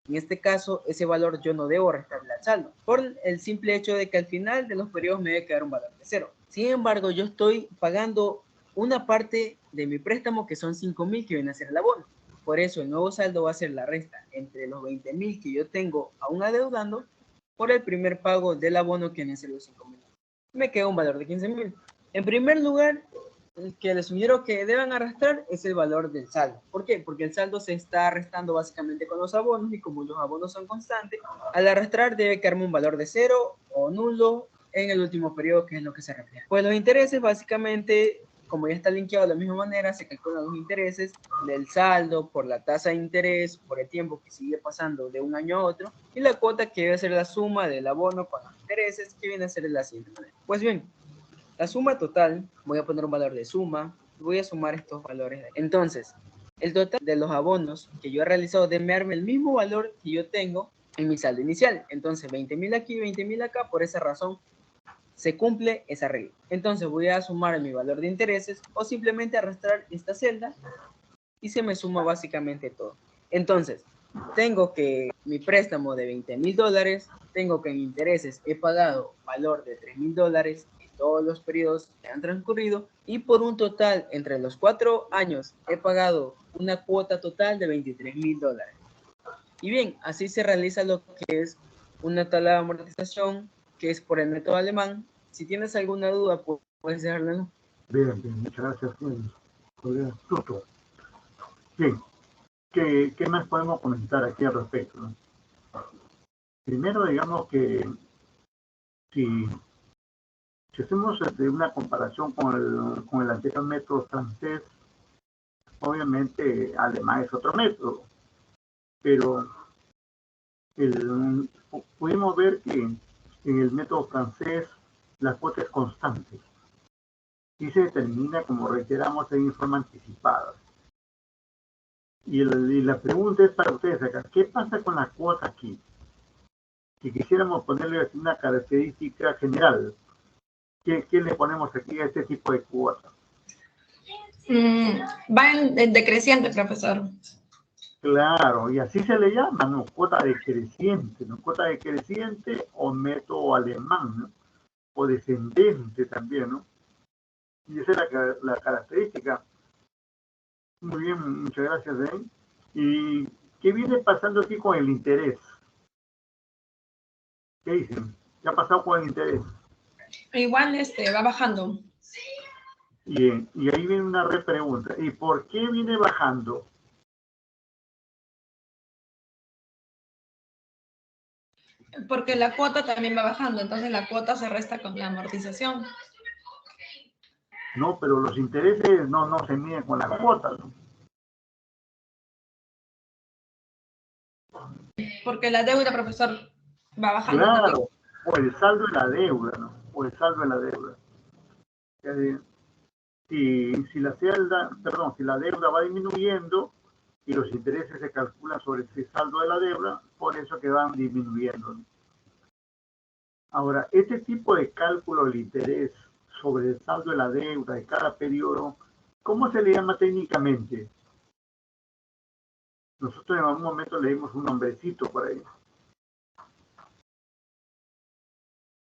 En este caso, ese valor yo no debo restarle al saldo, por el simple hecho de que al final de los periodos me debe quedar un valor de 0. Sin embargo, yo estoy pagando una parte de mi préstamo, que son 5.000, que viene a ser el abono. Por eso el nuevo saldo va a ser la resta entre los 20.000 que yo tengo aún adeudando por el primer pago del abono, que viene a ser los 5.000. Me queda un valor de 15.000. En primer lugar, el que les sugiero que deban arrastrar es el valor del saldo. ¿Por qué? Porque el saldo se está restando básicamente con los abonos, y como los abonos son constantes, al arrastrar debe quedarme un valor de 0 o nulo en el último periodo, que es lo que se refleja. Pues los intereses básicamente, como ya está linkeado de la misma manera, se calculan los intereses del saldo por la tasa de interés, por el tiempo que sigue pasando de un año a otro, y la cuota, que debe ser la suma del abono con los intereses, que viene a ser de la siguiente manera. Pues bien, la suma total, voy a poner un valor de suma, voy a sumar estos valores. Entonces, el total de los abonos que yo he realizado debe darme el mismo valor que yo tengo en mi saldo inicial. Entonces, 20.000 aquí, 20.000 acá, por esa razón se cumple esa regla. Entonces voy a sumar mi valor de intereses, o simplemente arrastrar esta celda y se me suma básicamente todo. Entonces, tengo que mi préstamo de $20.000, tengo que en intereses he pagado valor de $3.000 en todos los periodos que han transcurrido, y por un total entre los 4 años he pagado una cuota total de $23.000. Y bien, así se realiza lo que es una tabla de amortización, que es por el método alemán. Si tienes alguna duda, puedes dejarla. Bien, muchas gracias por el astuto. Bien, ¿qué más podemos comentar aquí al respecto, ¿no? Primero, digamos que si hacemos una comparación con el anterior método francés, obviamente alemán es otro método, pero pudimos ver que en el método francés la cuota es constante y se determina, como reiteramos, en forma anticipada. Y la pregunta es para ustedes acá, ¿qué pasa con la cuota aquí? Si quisiéramos ponerle una característica general, ¿qué le ponemos aquí a este tipo de cuota? Va en decreciente, profesor. Claro, y así se le llama, ¿no? Cuota decreciente, ¿no? Cuota decreciente o método alemán, ¿no? O descendente también, ¿no? Y esa es la característica. Muy bien, muchas gracias, ¿eh? ¿Y qué viene pasando aquí con el interés? ¿Qué dicen? ¿Qué ha pasado con el interés? Igual va bajando. Bien, y ahí viene una repregunta. ¿Y por qué viene bajando? Porque la cuota también va bajando, entonces la cuota se resta con la amortización. No, pero los intereses no se miden con la cuota, ¿no? Porque la deuda, profesor, va bajando también. Claro, o el saldo de la deuda, ¿no? O el saldo de la deuda. Si la celda, perdón, si la deuda va disminuyendo y los intereses se calculan sobre ese saldo de la deuda, por eso que van disminuyendo, ¿no? Ahora, este tipo de cálculo del interés sobre el saldo de la deuda de cada periodo, ¿cómo se le llama técnicamente? Nosotros en algún momento le dimos un nombrecito por ahí.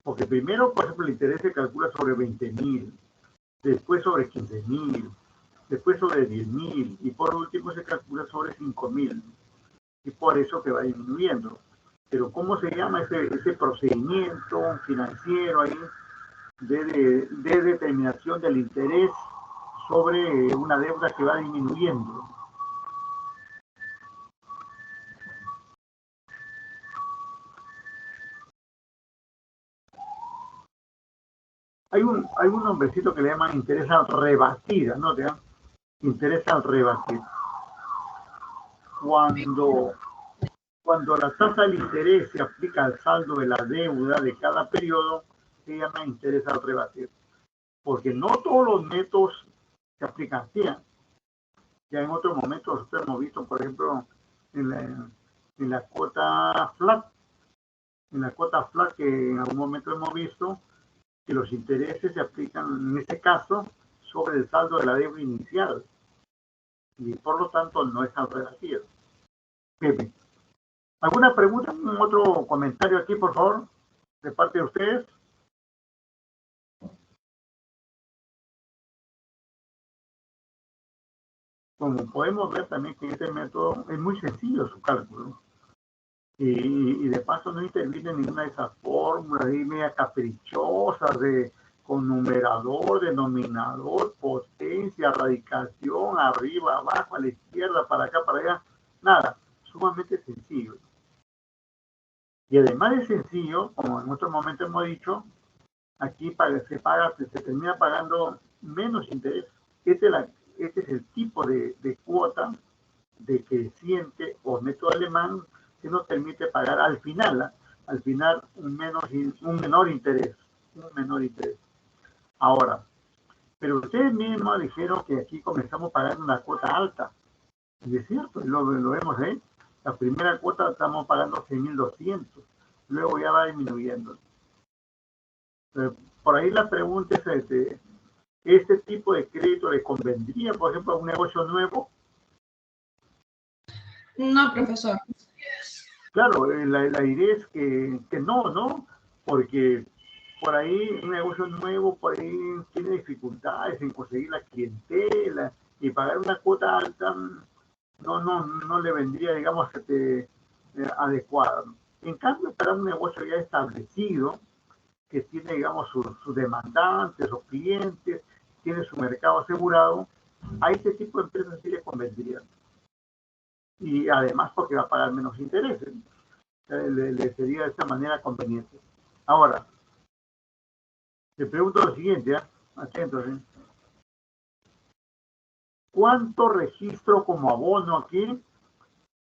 Porque primero, por ejemplo, el interés se calcula sobre 20.000, después sobre 15.000, después sobre 10.000 y por último se calcula sobre 5.000. Y por eso que va disminuyendo. Pero ¿cómo se llama ese procedimiento financiero ahí de determinación del interés sobre una deuda que va disminuyendo? Hay un nombrecito que le llaman interés al rebatir, ¿no? Interés al rebatir. Cuando la tasa del interés se aplica al saldo de la deuda de cada periodo, se llama interés al rebatir. Porque no todos los métodos se aplican así. Ya en otros momentos nosotros hemos visto, por ejemplo, en la cuota flat que en algún momento hemos visto que los intereses se aplican en este caso sobre el saldo de la deuda inicial y por lo tanto no es tan relativo. Pepe, ¿alguna pregunta? ¿Un otro comentario aquí, por favor, de parte de ustedes? Como podemos ver también que este método es muy sencillo su cálculo. Y de paso no interviene ninguna de esas fórmulas ahí media caprichosas con numerador, denominador, potencia, radicación, arriba, abajo, a la izquierda, para acá, para allá. Nada, sumamente sencillo. Y además de sencillo, como en otro momento hemos dicho, aquí se termina pagando menos interés. Este es el tipo de cuota decreciente o método alemán que nos permite pagar al final un menor interés. Ahora, pero ustedes mismos dijeron que aquí comenzamos pagando una cuota alta. Y es cierto, lo vemos ahí. La primera cuota estamos pagando 6.200, luego ya va disminuyendo. Por ahí la pregunta es, ¿este tipo de crédito le convendría, por ejemplo, a un negocio nuevo? No, profesor. Claro, la idea es que no, porque por ahí un negocio nuevo, por ahí tiene dificultades en conseguir la clientela y pagar una cuota alta no le vendría, digamos, adecuada. En cambio, para un negocio ya establecido, que tiene, digamos, sus demandantes o clientes, tiene su mercado asegurado, a este tipo de empresas sí le convendría. Y además porque va a pagar menos intereses. Le sería de esta manera conveniente. Ahora, te pregunto lo siguiente, atentos, ¿cuánto registro como abono aquí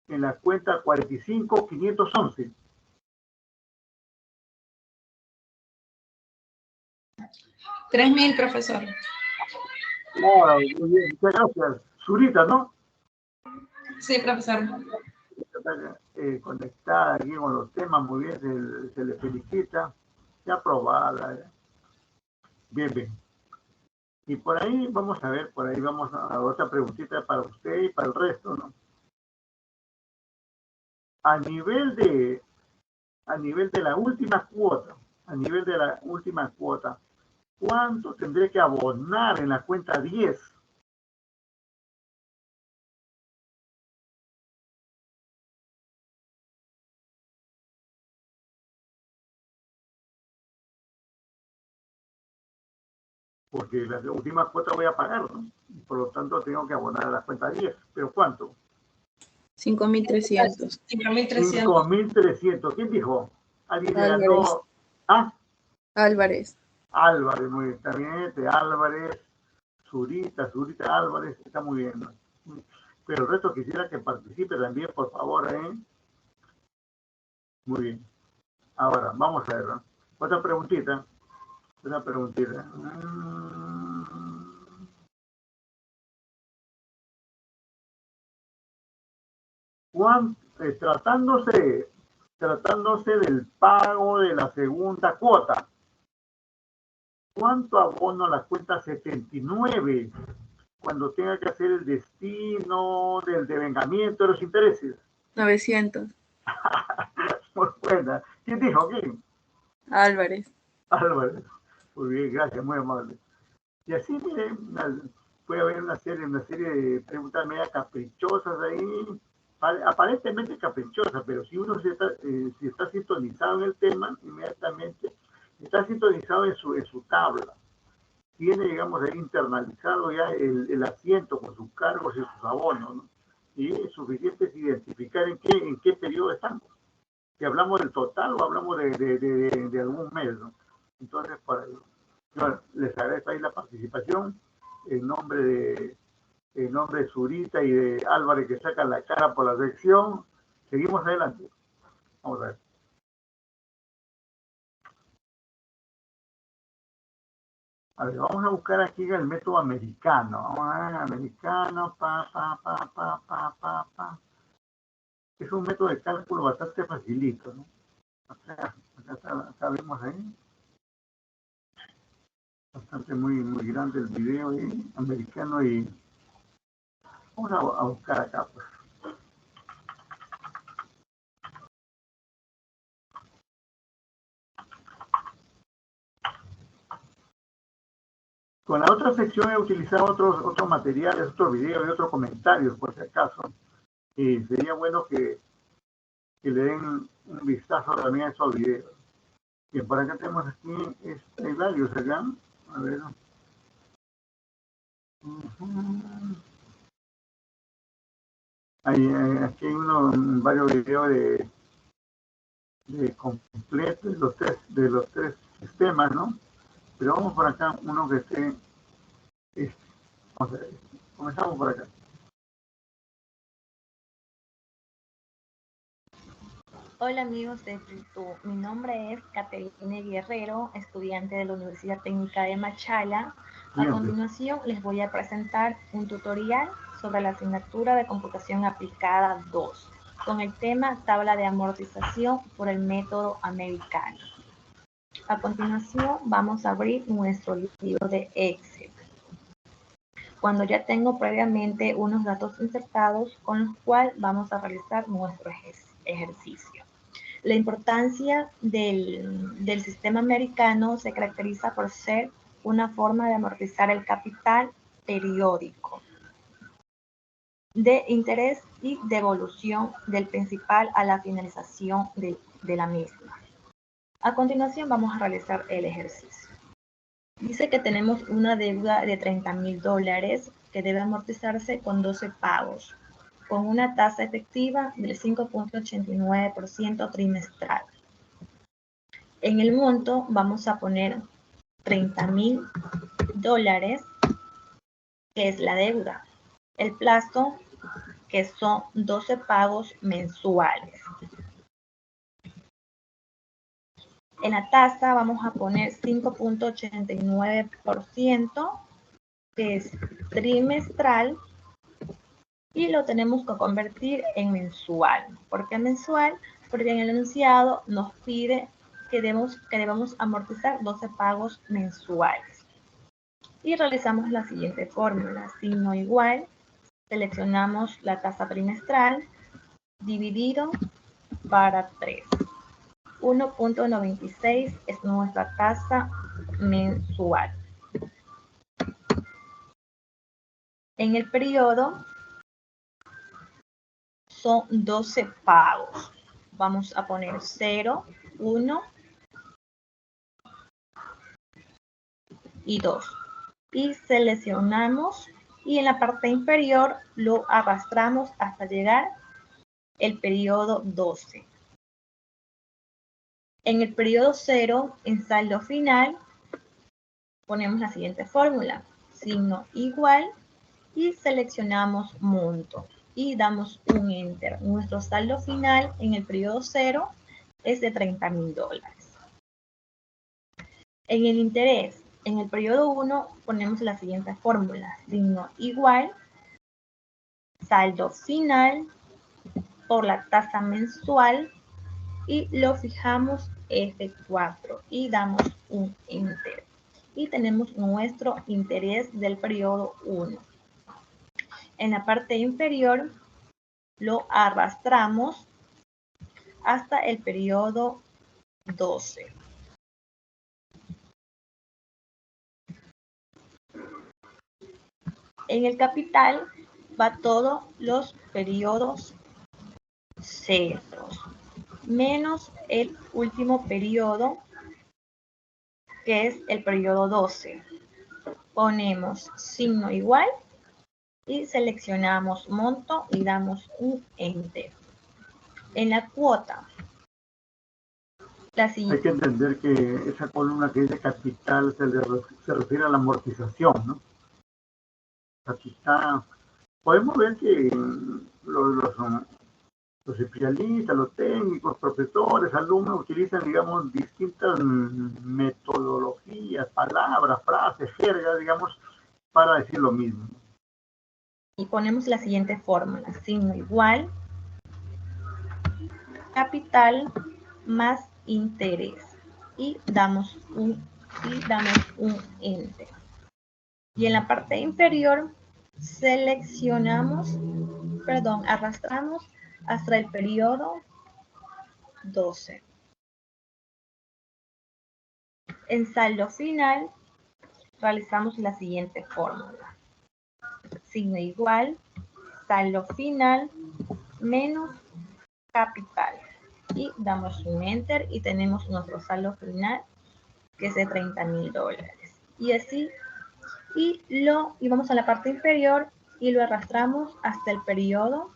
en la cuenta 45.511? $3.000, profesor. Claro, muy bien, muchas gracias. Zurita, ¿no? Sí, profesor. Conectada aquí con los temas, muy bien, se le felicita. Ya aprobada. Bien, bien. Y por ahí vamos a ver, por ahí vamos a otra preguntita para usted y para el resto, ¿no? a nivel de la última cuota, ¿cuánto tendré que abonar en la cuenta 10? Porque la última cuota voy a pagar, ¿no? Por lo tanto, tengo que abonar a la cuenta 10. ¿Pero cuánto? 5.300. 5.300. 5.300. ¿Quién dijo? ¿Alguien le Álvarez. ganó? Ah, Álvarez. Álvarez, muy bien. Está bien, Álvarez, Zurita Álvarez, está muy bien, ¿no? Pero el resto quisiera que participe también, por favor, ¿eh? Muy bien. Ahora, vamos a ver, ¿no? Otra preguntita. Tratándose del pago de la segunda cuota, ¿cuánto abono a la cuenta 79 cuando tenga que hacer el destino del devengamiento de los intereses? 900. Muy buena. ¿Quién dijo? ¿Quién? Álvarez. Álvarez. Muy bien, gracias, muy amable. Y así, miren, puede haber una serie de preguntas media caprichosas ahí, aparentemente caprichosas, pero si uno si está sintonizado en el tema, inmediatamente está sintonizado en su tabla. Tiene, digamos, ahí internalizado ya el asiento con sus cargos y sus abonos, ¿no? Y es suficiente identificar en qué periodo estamos. Si hablamos del total o hablamos de algún mes, ¿no? Entonces, bueno, les agradezco ahí la participación en nombre de Zurita y de Álvarez, que sacan la cara por la sección. Seguimos adelante. Vamos a ver. A ver, vamos a buscar aquí el método americano. Vamos a ver, americano, Es un método de cálculo bastante facilito, ¿no? Acá vemos ahí. Bastante muy grande el video americano y vamos a buscar acá, pues. Con la otra sección he utilizado otros materiales, otros videos y otros comentarios, por si acaso. Y sería bueno que le den un vistazo también a esos videos. Bien, por acá tenemos aquí, hay varios acá. A ver. Aquí hay varios videos de completo de los tres sistemas, ¿no? Pero vamos por acá, uno que esté. Vamos a ver, comenzamos por acá. Hola amigos de YouTube, mi nombre es Caterine Guerrero, estudiante de la Universidad Técnica de Machala. A continuación les voy a presentar un tutorial sobre la asignatura de Computación Aplicada 2, con el tema Tabla de amortización por el método americano. A continuación vamos a abrir nuestro libro de Excel. Cuando ya tengo previamente unos datos insertados con los cuales vamos a realizar nuestro ejercicio. La importancia del sistema americano se caracteriza por ser una forma de amortizar el capital periódico de interés y devolución del principal a la finalización de la misma. A continuación vamos a realizar el ejercicio. Dice que tenemos una deuda de $30,000 que debe amortizarse con 12 pagos, con una tasa efectiva del 5.89% trimestral. En el monto vamos a poner $30,000, que es la deuda. El plazo, que son 12 pagos mensuales. En la tasa vamos a poner 5.89%, que es trimestral, y lo tenemos que convertir en mensual. ¿Por qué mensual? Porque en el enunciado nos pide que debemos amortizar 12 pagos mensuales. Y realizamos la siguiente fórmula. Signo igual, seleccionamos la tasa trimestral, dividido para 3. 1.96 es nuestra tasa mensual. En el periodo son 12 pagos. Vamos a poner 0, 1 y 2. Y seleccionamos y en la parte inferior lo arrastramos hasta llegar al periodo 12. En el periodo 0, en saldo final, ponemos la siguiente fórmula. Signo igual y seleccionamos monto y damos un enter. Nuestro saldo final en el periodo 0 es de $30,000. En el interés, en el periodo 1 ponemos la siguiente fórmula. Signo igual, saldo final por la tasa mensual y lo fijamos F4 y damos un enter. Y tenemos nuestro interés del periodo 1. En la parte inferior lo arrastramos hasta el periodo 12. En el capital va todos los periodos ceros, menos el último periodo, que es el periodo 12. Ponemos signo igual y seleccionamos monto y damos un enter. En la cuota, la siguiente. Hay que entender que esa columna que dice capital se refiere a la amortización, ¿no? Capital. Podemos ver que los especialistas, los técnicos, profesores, alumnos utilizan, digamos, distintas metodologías, palabras, frases, jergas, digamos, para decir lo mismo. Y ponemos la siguiente fórmula, signo igual, capital más interés. Y damos un enter. Y en la parte inferior arrastramos hasta el periodo 12. En saldo final realizamos la siguiente fórmula. Signo igual, saldo final menos capital. Y damos un enter y tenemos nuestro saldo final que es de $30,000. Y así, y vamos a la parte inferior y lo arrastramos hasta el periodo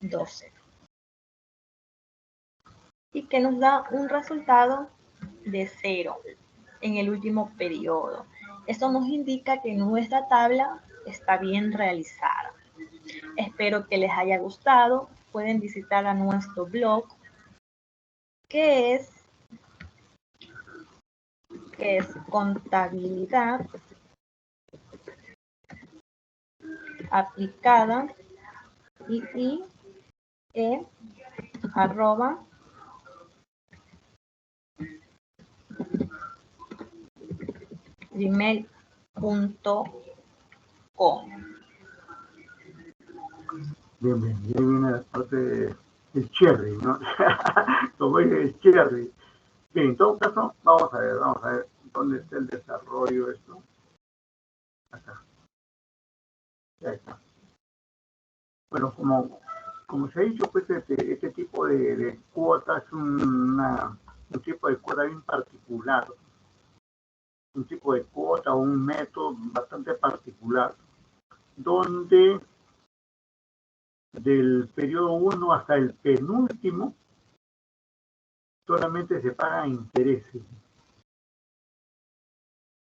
12. Y que nos da un resultado de 0 en el último periodo. Esto nos indica que nuestra tabla está bien realizada. Espero que les haya gustado. Pueden visitar a nuestro blog, que es contabilidad aplicada @gmail.com. Bien, bien, y ahí viene la parte del cherry, ¿no? Como dice el cherry. Bien, en todo caso, vamos a ver dónde está el desarrollo de esto. Acá. Ya está. Bueno, como se ha dicho, pues este tipo de cuota es un tipo de cuota bien particular. Un tipo de cuota o un método bastante particular, donde del periodo 1 hasta el penúltimo solamente se pagan intereses.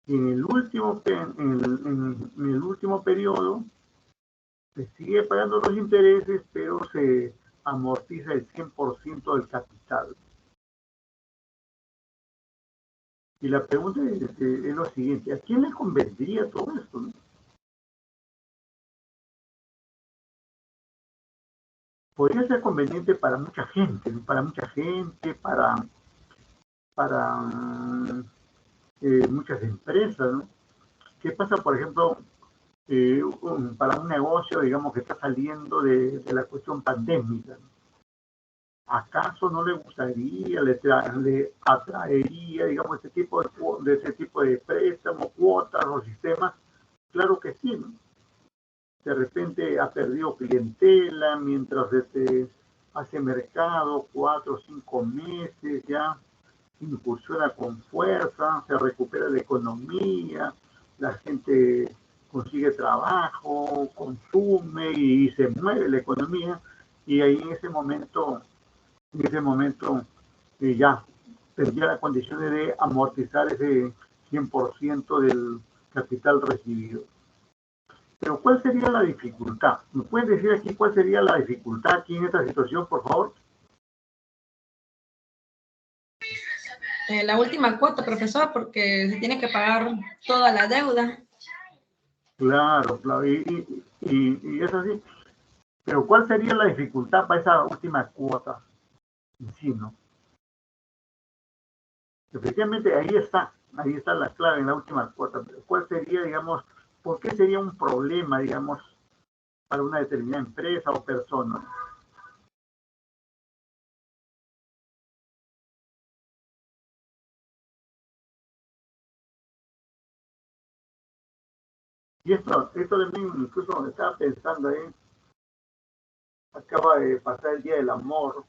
Y en el último periodo se sigue pagando los intereses, pero se amortiza el 100% del capital. Y la pregunta es lo siguiente: ¿a quién le convendría todo esto, no? Podría ser conveniente para mucha gente, ¿no? Para muchas empresas, ¿no? ¿Qué pasa, por ejemplo, para un negocio, digamos, que está saliendo de la cuestión pandémica, ¿no? ¿Acaso no le gustaría, le atraería, digamos, ese tipo de préstamos, cuotas o sistemas? Claro que sí, ¿no? De repente ha perdido clientela mientras hace mercado 4 o 5 meses, ya incursiona con fuerza, se recupera la economía, la gente consigue trabajo, consume y se mueve la economía, y ahí en ese momento ya tendría las condiciones de amortizar ese 100% del capital recibido. Pero ¿cuál sería la dificultad? ¿Me pueden decir aquí cuál sería la dificultad aquí en esta situación, por favor? La última cuota, profesor, porque se tiene que pagar toda la deuda. Claro, claro, y es así. Pero ¿cuál sería la dificultad para esa última cuota en sí, no? Efectivamente, ahí está la clave en la última cuota. Pero ¿cuál sería, digamos, por qué sería un problema, digamos, para una determinada empresa o persona? Y esto también, incluso estaba pensando ahí, acaba de pasar el Día del Amor,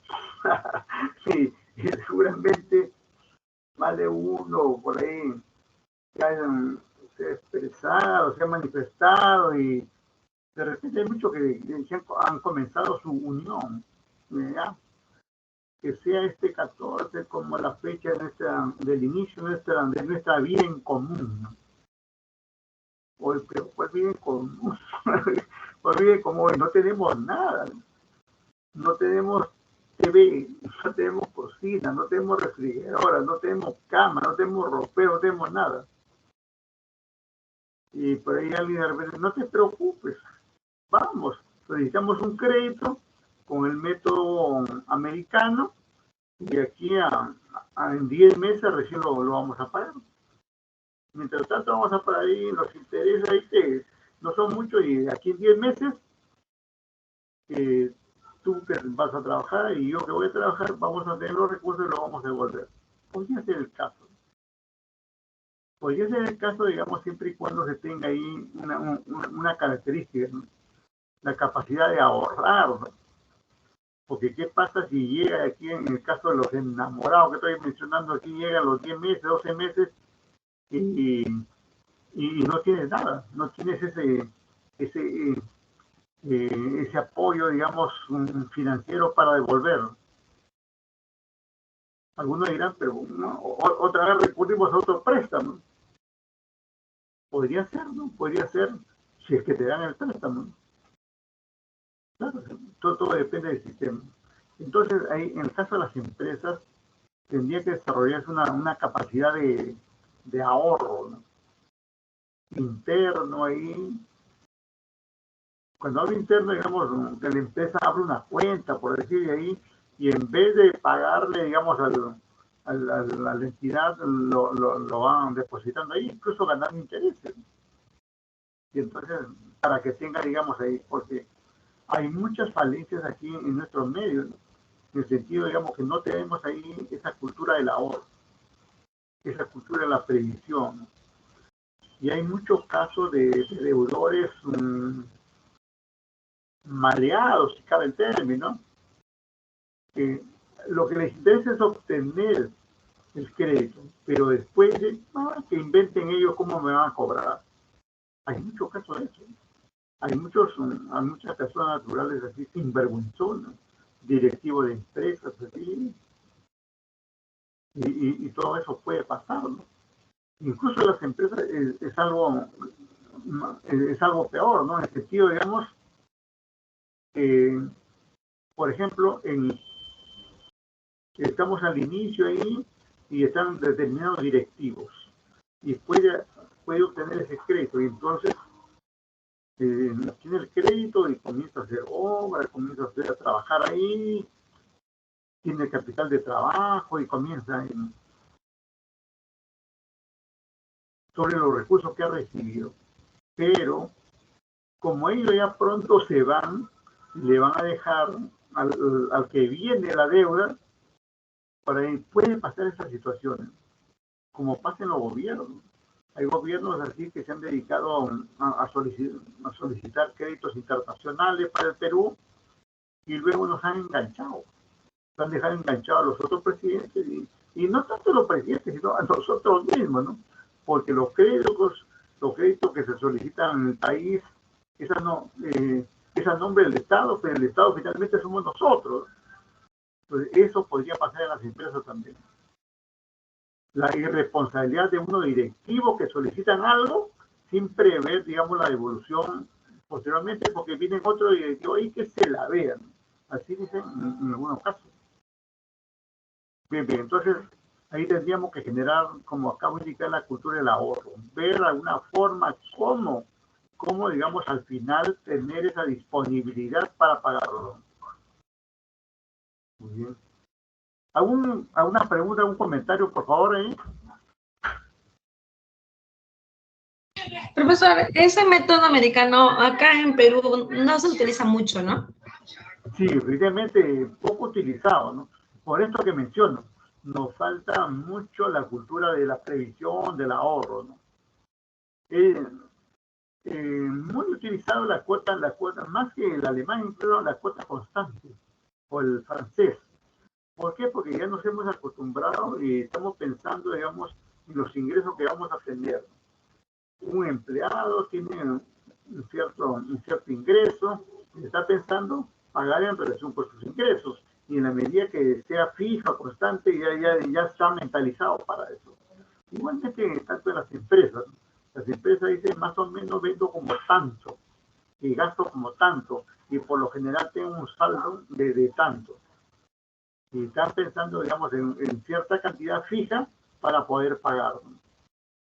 y seguramente más de uno por ahí se hayan expresado, se han manifestado, y de repente hay muchos que han comenzado su unión, ¿ya? Que sea este 14 como la fecha del inicio de nuestra vida en común, ¿no? Pero ¿cuál vida en común? ¿Cuál vida en común? No tenemos nada, no tenemos TV, no tenemos cocina, no tenemos refrigeradora, no tenemos cama, no tenemos ropero, no tenemos nada. Y por ahí alguien de repente, no te preocupes, vamos, solicitamos un crédito con el método americano y aquí en 10 meses recién lo vamos a pagar. Mientras tanto vamos a pagar ahí los intereses ahí que no son muchos, y aquí en 10 meses tú que vas a trabajar y yo que voy a trabajar vamos a tener los recursos y los vamos a devolver. Podría ser el caso. Podría ser el caso, digamos, siempre y cuando se tenga ahí una característica, ¿no? La capacidad de ahorrar, ¿no? Porque ¿qué pasa si llega aquí, en el caso de los enamorados que estoy mencionando aquí, llegan los 10 meses, 12 meses y no tienes nada, no tienes ese apoyo, digamos, financiero para devolver? Algunos dirán, pero ¿no? Otra vez recurrimos a otro préstamo. Podría ser, ¿no? Podría ser si es que te dan el préstamo. Claro, todo depende del sistema. Entonces, ahí, en el caso de las empresas, tendría que desarrollarse una capacidad de ahorro, ¿no? Interno ahí. Cuando hablo interno, digamos, que la empresa abre una cuenta, por decir ahí, y en vez de pagarle, digamos, a la entidad, lo van depositando ahí, incluso ganando intereses. Y entonces, para que tenga, digamos, ahí, porque hay muchas falencias aquí en nuestros medios, ¿no? En el sentido, digamos, que no tenemos ahí esa cultura del ahorro, esa cultura de la previsión, ¿no? Y hay muchos casos de deudores maleados, si cabe el término, que lo que les interesa es obtener el crédito, pero después que inventen ellos cómo me van a cobrar. Hay muchos casos de eso. Hay muchas personas naturales así, sinvergüenzonas, directivos de empresas así, y todo eso puede pasar, ¿no? Incluso las empresas es algo peor, ¿no? En el sentido, digamos, por ejemplo, estamos al inicio ahí y están determinados directivos y puede obtener ese crédito, y entonces tiene el crédito y comienza a hacer obra, comienza a trabajar ahí, tiene el capital de trabajo y comienza sobre los recursos que ha recibido. Pero como ellos ya pronto se van, le van a dejar al que viene la deuda, por ahí pueden pasar esas situaciones, como pasa en los gobiernos. Hay gobiernos así que se han dedicado a solicitar créditos internacionales para el Perú y luego nos han enganchado. Nos han dejado enganchados a los otros presidentes y no tanto a los presidentes, sino a nosotros mismos, ¿no? Porque los créditos que se solicitan en el país, es a nombre del Estado, pero el Estado finalmente somos nosotros. Entonces, eso podría pasar en las empresas también. La irresponsabilidad de unos directivos que solicitan algo sin prever, digamos, la devolución posteriormente, porque vienen otros directivos y que se la vean. Así dicen en algunos casos. Bien, entonces ahí tendríamos que generar, como acabo de indicar, la cultura del ahorro, ver alguna forma cómo, digamos, al final tener esa disponibilidad para pagarlo. Muy bien. ¿Alguna pregunta, algún comentario, por favor, ahí? Profesor, ese método americano acá en Perú no se utiliza mucho, ¿no? Sí, evidentemente poco utilizado, ¿no? Por esto que menciono, nos falta mucho la cultura de la previsión, del ahorro, ¿no? Muy utilizado la cuota, más que el alemán, incluso la cuota constante, o el francés. ¿Por qué? Porque ya nos hemos acostumbrado y estamos pensando, digamos, en los ingresos que vamos a tener. Un empleado tiene un cierto ingreso y está pensando pagar en relación con sus ingresos. Y en la medida que sea fija, constante, ya está mentalizado para eso. Igualmente, tanto en las empresas. Las empresas dicen más o menos vendo como tanto y gasto como tanto y por lo general tengo un saldo de tanto. Y están pensando, digamos, en cierta cantidad fija para poder pagar, ¿no?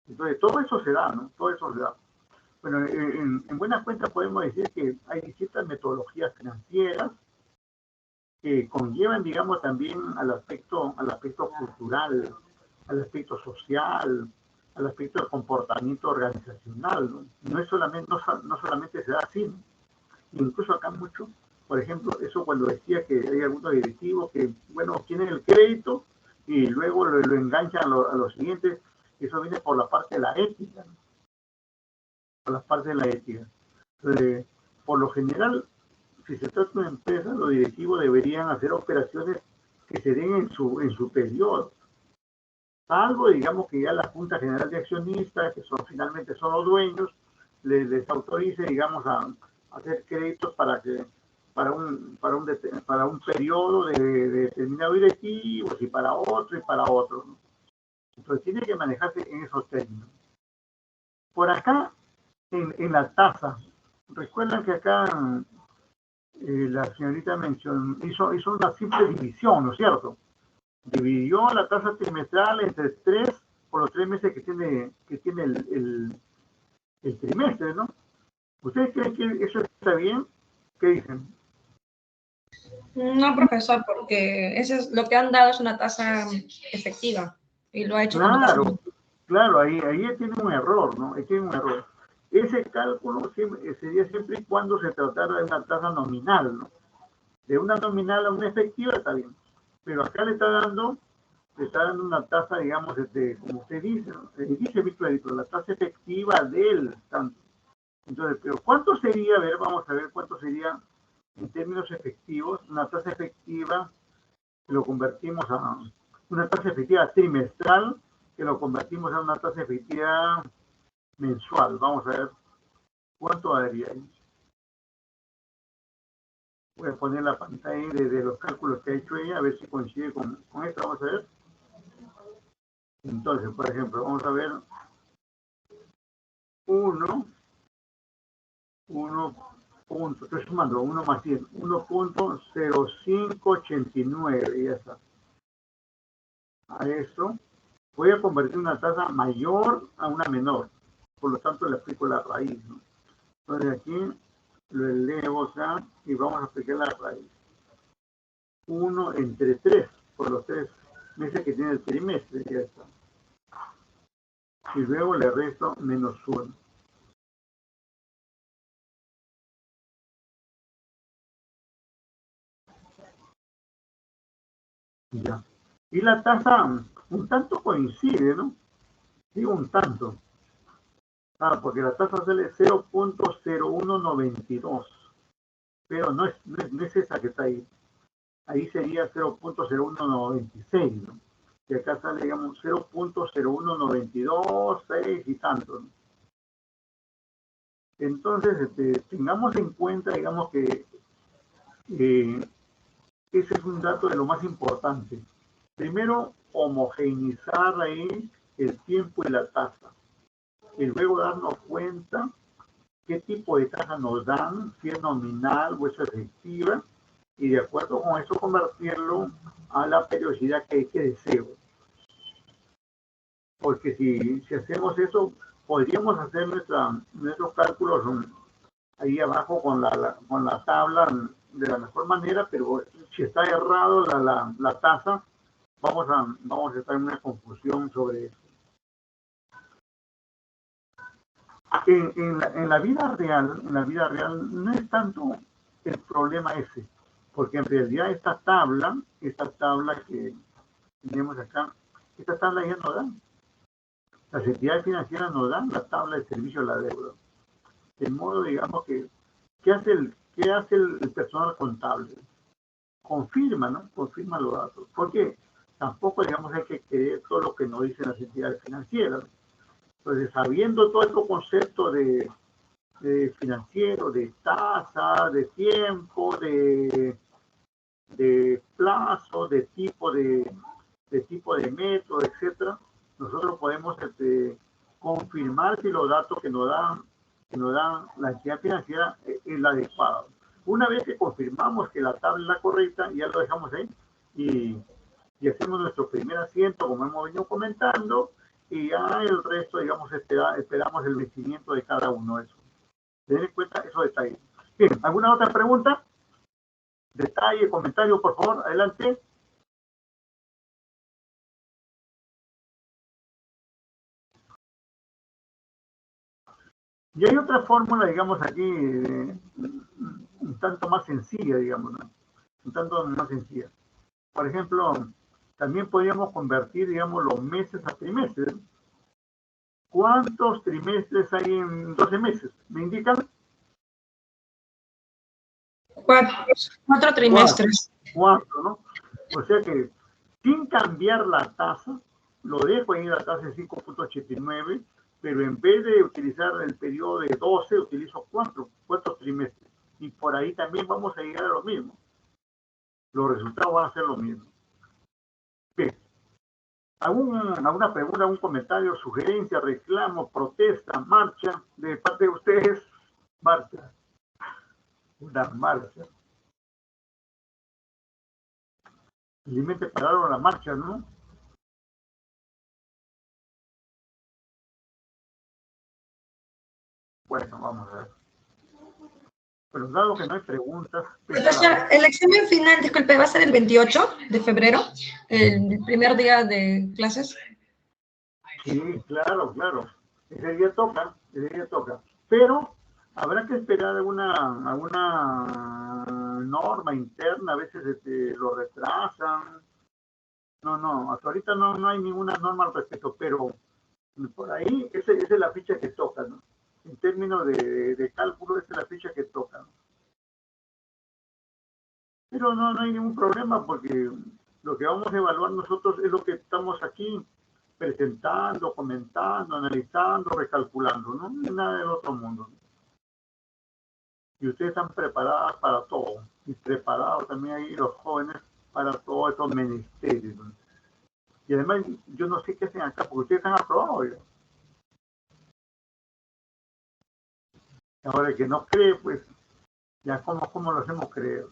Entonces, todo eso se da, ¿no? Todo eso se da. Bueno, en buena cuenta podemos decir que hay distintas metodologías financieras que conllevan, digamos, también al aspecto cultural, al aspecto social, al aspecto del comportamiento organizacional, ¿no? No solamente se da así, ¿no? Incluso acá mucho, por ejemplo, eso cuando decía que hay algunos directivos que, bueno, obtienen el crédito y luego lo enganchan a los siguientes, eso viene por la parte de la ética, ¿no? Por la parte de la ética. Por lo general, si se trata de una empresa, los directivos deberían hacer operaciones que se den en su periodo. Salvo, digamos, que ya la Junta General de Accionistas, que finalmente son los dueños, les autorice, digamos, a hacer créditos para un periodo de determinado directivo, y para otro, ¿no? Entonces tiene que manejarse en esos términos. Por acá, en la tasa, recuerdan que acá la señorita hizo una simple división, ¿no es cierto? Dividió la tasa trimestral entre 3 por los 3 meses que tiene el trimestre, ¿no? ¿Ustedes creen que eso está bien? ¿Qué dicen? No, profesor, porque eso es lo que han dado, es una tasa efectiva y lo ha hecho como tasa. Claro, ahí tiene un error, ¿no? Ahí tiene un error. Ese cálculo sería siempre y cuando se tratara de una tasa nominal, ¿no? De una nominal a una efectiva está bien. Pero acá le está dando una tasa, digamos, como usted dice, ¿no? Dice mi crédito, la tasa efectiva del tanto. Entonces, pero ¿cuánto sería? A ver, vamos a ver cuánto sería en términos efectivos, una tasa efectiva que lo convertimos a una tasa efectiva trimestral, que lo convertimos a una tasa efectiva mensual. Vamos a ver cuánto daría ahí. Voy a poner la pantalla de los cálculos que ha hecho ella, a ver si coincide con esto. Vamos a ver. Entonces, por ejemplo, vamos a ver 1 estoy sumando 1 más 100, 1.0589, ya está. A eso voy a convertir una tasa mayor a una menor, por lo tanto le aplico la raíz, ¿no? Entonces aquí lo elevo, o sea, y vamos a aplicar la raíz. 1 entre 3, por los 3 meses que tiene el trimestre, ya está. Y luego le resto menos 1. Ya. Y la tasa un tanto coincide, ¿no? Digo un tanto. Porque la tasa sale 0.0192, pero no es esa que está ahí. Ahí sería 0.01926, ¿no? Y acá sale, digamos, 0.01926 6 y tanto, ¿no? Entonces, tengamos en cuenta, digamos, que ese es un dato de lo más importante. Primero, homogeneizar ahí el tiempo y la tasa. Y luego darnos cuenta qué tipo de tasa nos dan, si es nominal o es efectiva, y de acuerdo con eso convertirlo a la periodicidad que deseo. Porque si hacemos eso, podríamos hacer nuestros cálculos ahí abajo con la tabla de la mejor manera, pero si está errado la tasa, vamos a estar en una confusión sobre eso. En la vida real no es tanto el problema ese, porque en realidad esta tabla que tenemos acá, esta tabla ya no da. Las entidades financieras nos dan la tabla de servicio de la deuda. De modo, digamos que, ¿qué hace el personal contable? Confirma, ¿no? Confirma los datos. Porque tampoco, digamos, hay que creer todo lo que nos dicen las entidades financieras. Entonces, sabiendo todo estos conceptos de financiero, de tasa, de tiempo, de plazo, de tipo de método, etcétera, nosotros podemos confirmar si los datos que nos dan la entidad financiera es la adecuada. Una vez que confirmamos que la tabla es la correcta, ya lo dejamos ahí y hacemos nuestro primer asiento, como hemos venido comentando, y ya el resto, digamos, esperamos el vencimiento de cada uno de esos. Ten en cuenta esos detalles. Bien, ¿alguna otra pregunta? Detalle, comentario, por favor, adelante. Y hay otra fórmula, digamos, aquí, un tanto más sencilla, digamos, ¿no? Un tanto más sencilla. Por ejemplo, también podríamos convertir, digamos, los meses a trimestres. ¿Cuántos trimestres hay en 12 meses? ¿Me indican? 4 trimestres. 4, ¿no? O sea que sin cambiar la tasa, lo dejo ahí en la tasa de 5.89, pero en vez de utilizar el periodo de 12, utilizo 4 trimestres. Y por ahí también vamos a llegar a lo mismo. Los resultados van a ser lo mismo. Bien. ¿Alguna pregunta, algún comentario, sugerencia, reclamo, protesta, marcha de parte de ustedes? Marcha. Una marcha. Felizmente pararon la marcha, ¿no? Bueno, vamos a ver. Pero dado que no hay preguntas... Profesor, el examen final, disculpe, va a ser el 28 de febrero, el primer día de clases. Sí, claro. Ese día toca. Pero habrá que esperar alguna norma interna, a veces lo retrasan. No, hasta ahorita no hay ninguna norma al respecto, pero por ahí esa es la ficha que toca, ¿no? En términos de cálculo, esa es la ficha que toca, ¿no? Pero no hay ningún problema porque lo que vamos a evaluar nosotros es lo que estamos aquí presentando, comentando, analizando, recalculando, ¿no? No es nada del otro mundo. Y ustedes están preparadas para todo, y preparados también ahí los jóvenes para todos estos menesteres, ¿no? Y además, yo no sé qué hacen acá, porque ustedes están aprobados, ¿no? Ahora, el que no cree, pues, ya cómo lo hacemos creer.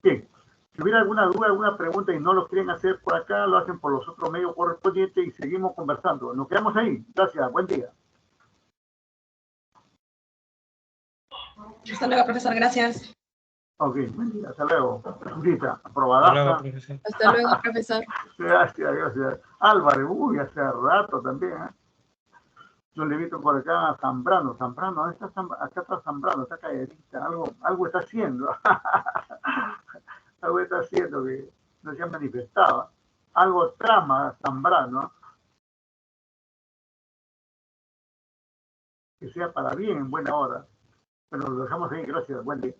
Bien, si hubiera alguna duda, alguna pregunta y no lo quieren hacer por acá, lo hacen por los otros medios correspondientes y seguimos conversando. Nos quedamos ahí. Gracias, buen día. Hasta luego, profesor, gracias. Ok, buen día, hasta luego. Rita, aprobada. Hasta luego, profesor. Gracias. Álvarez, uy, hace rato también, ¿eh? Yo le he visto por acá a Zambrano, ¿dónde está Zambrano? Acá está Zambrano, está calladita, algo está haciendo. Algo está haciendo que no se ha manifestado. Algo trama Zambrano, que sea para bien, en buena hora. Pero lo dejamos ahí, gracias, buen día.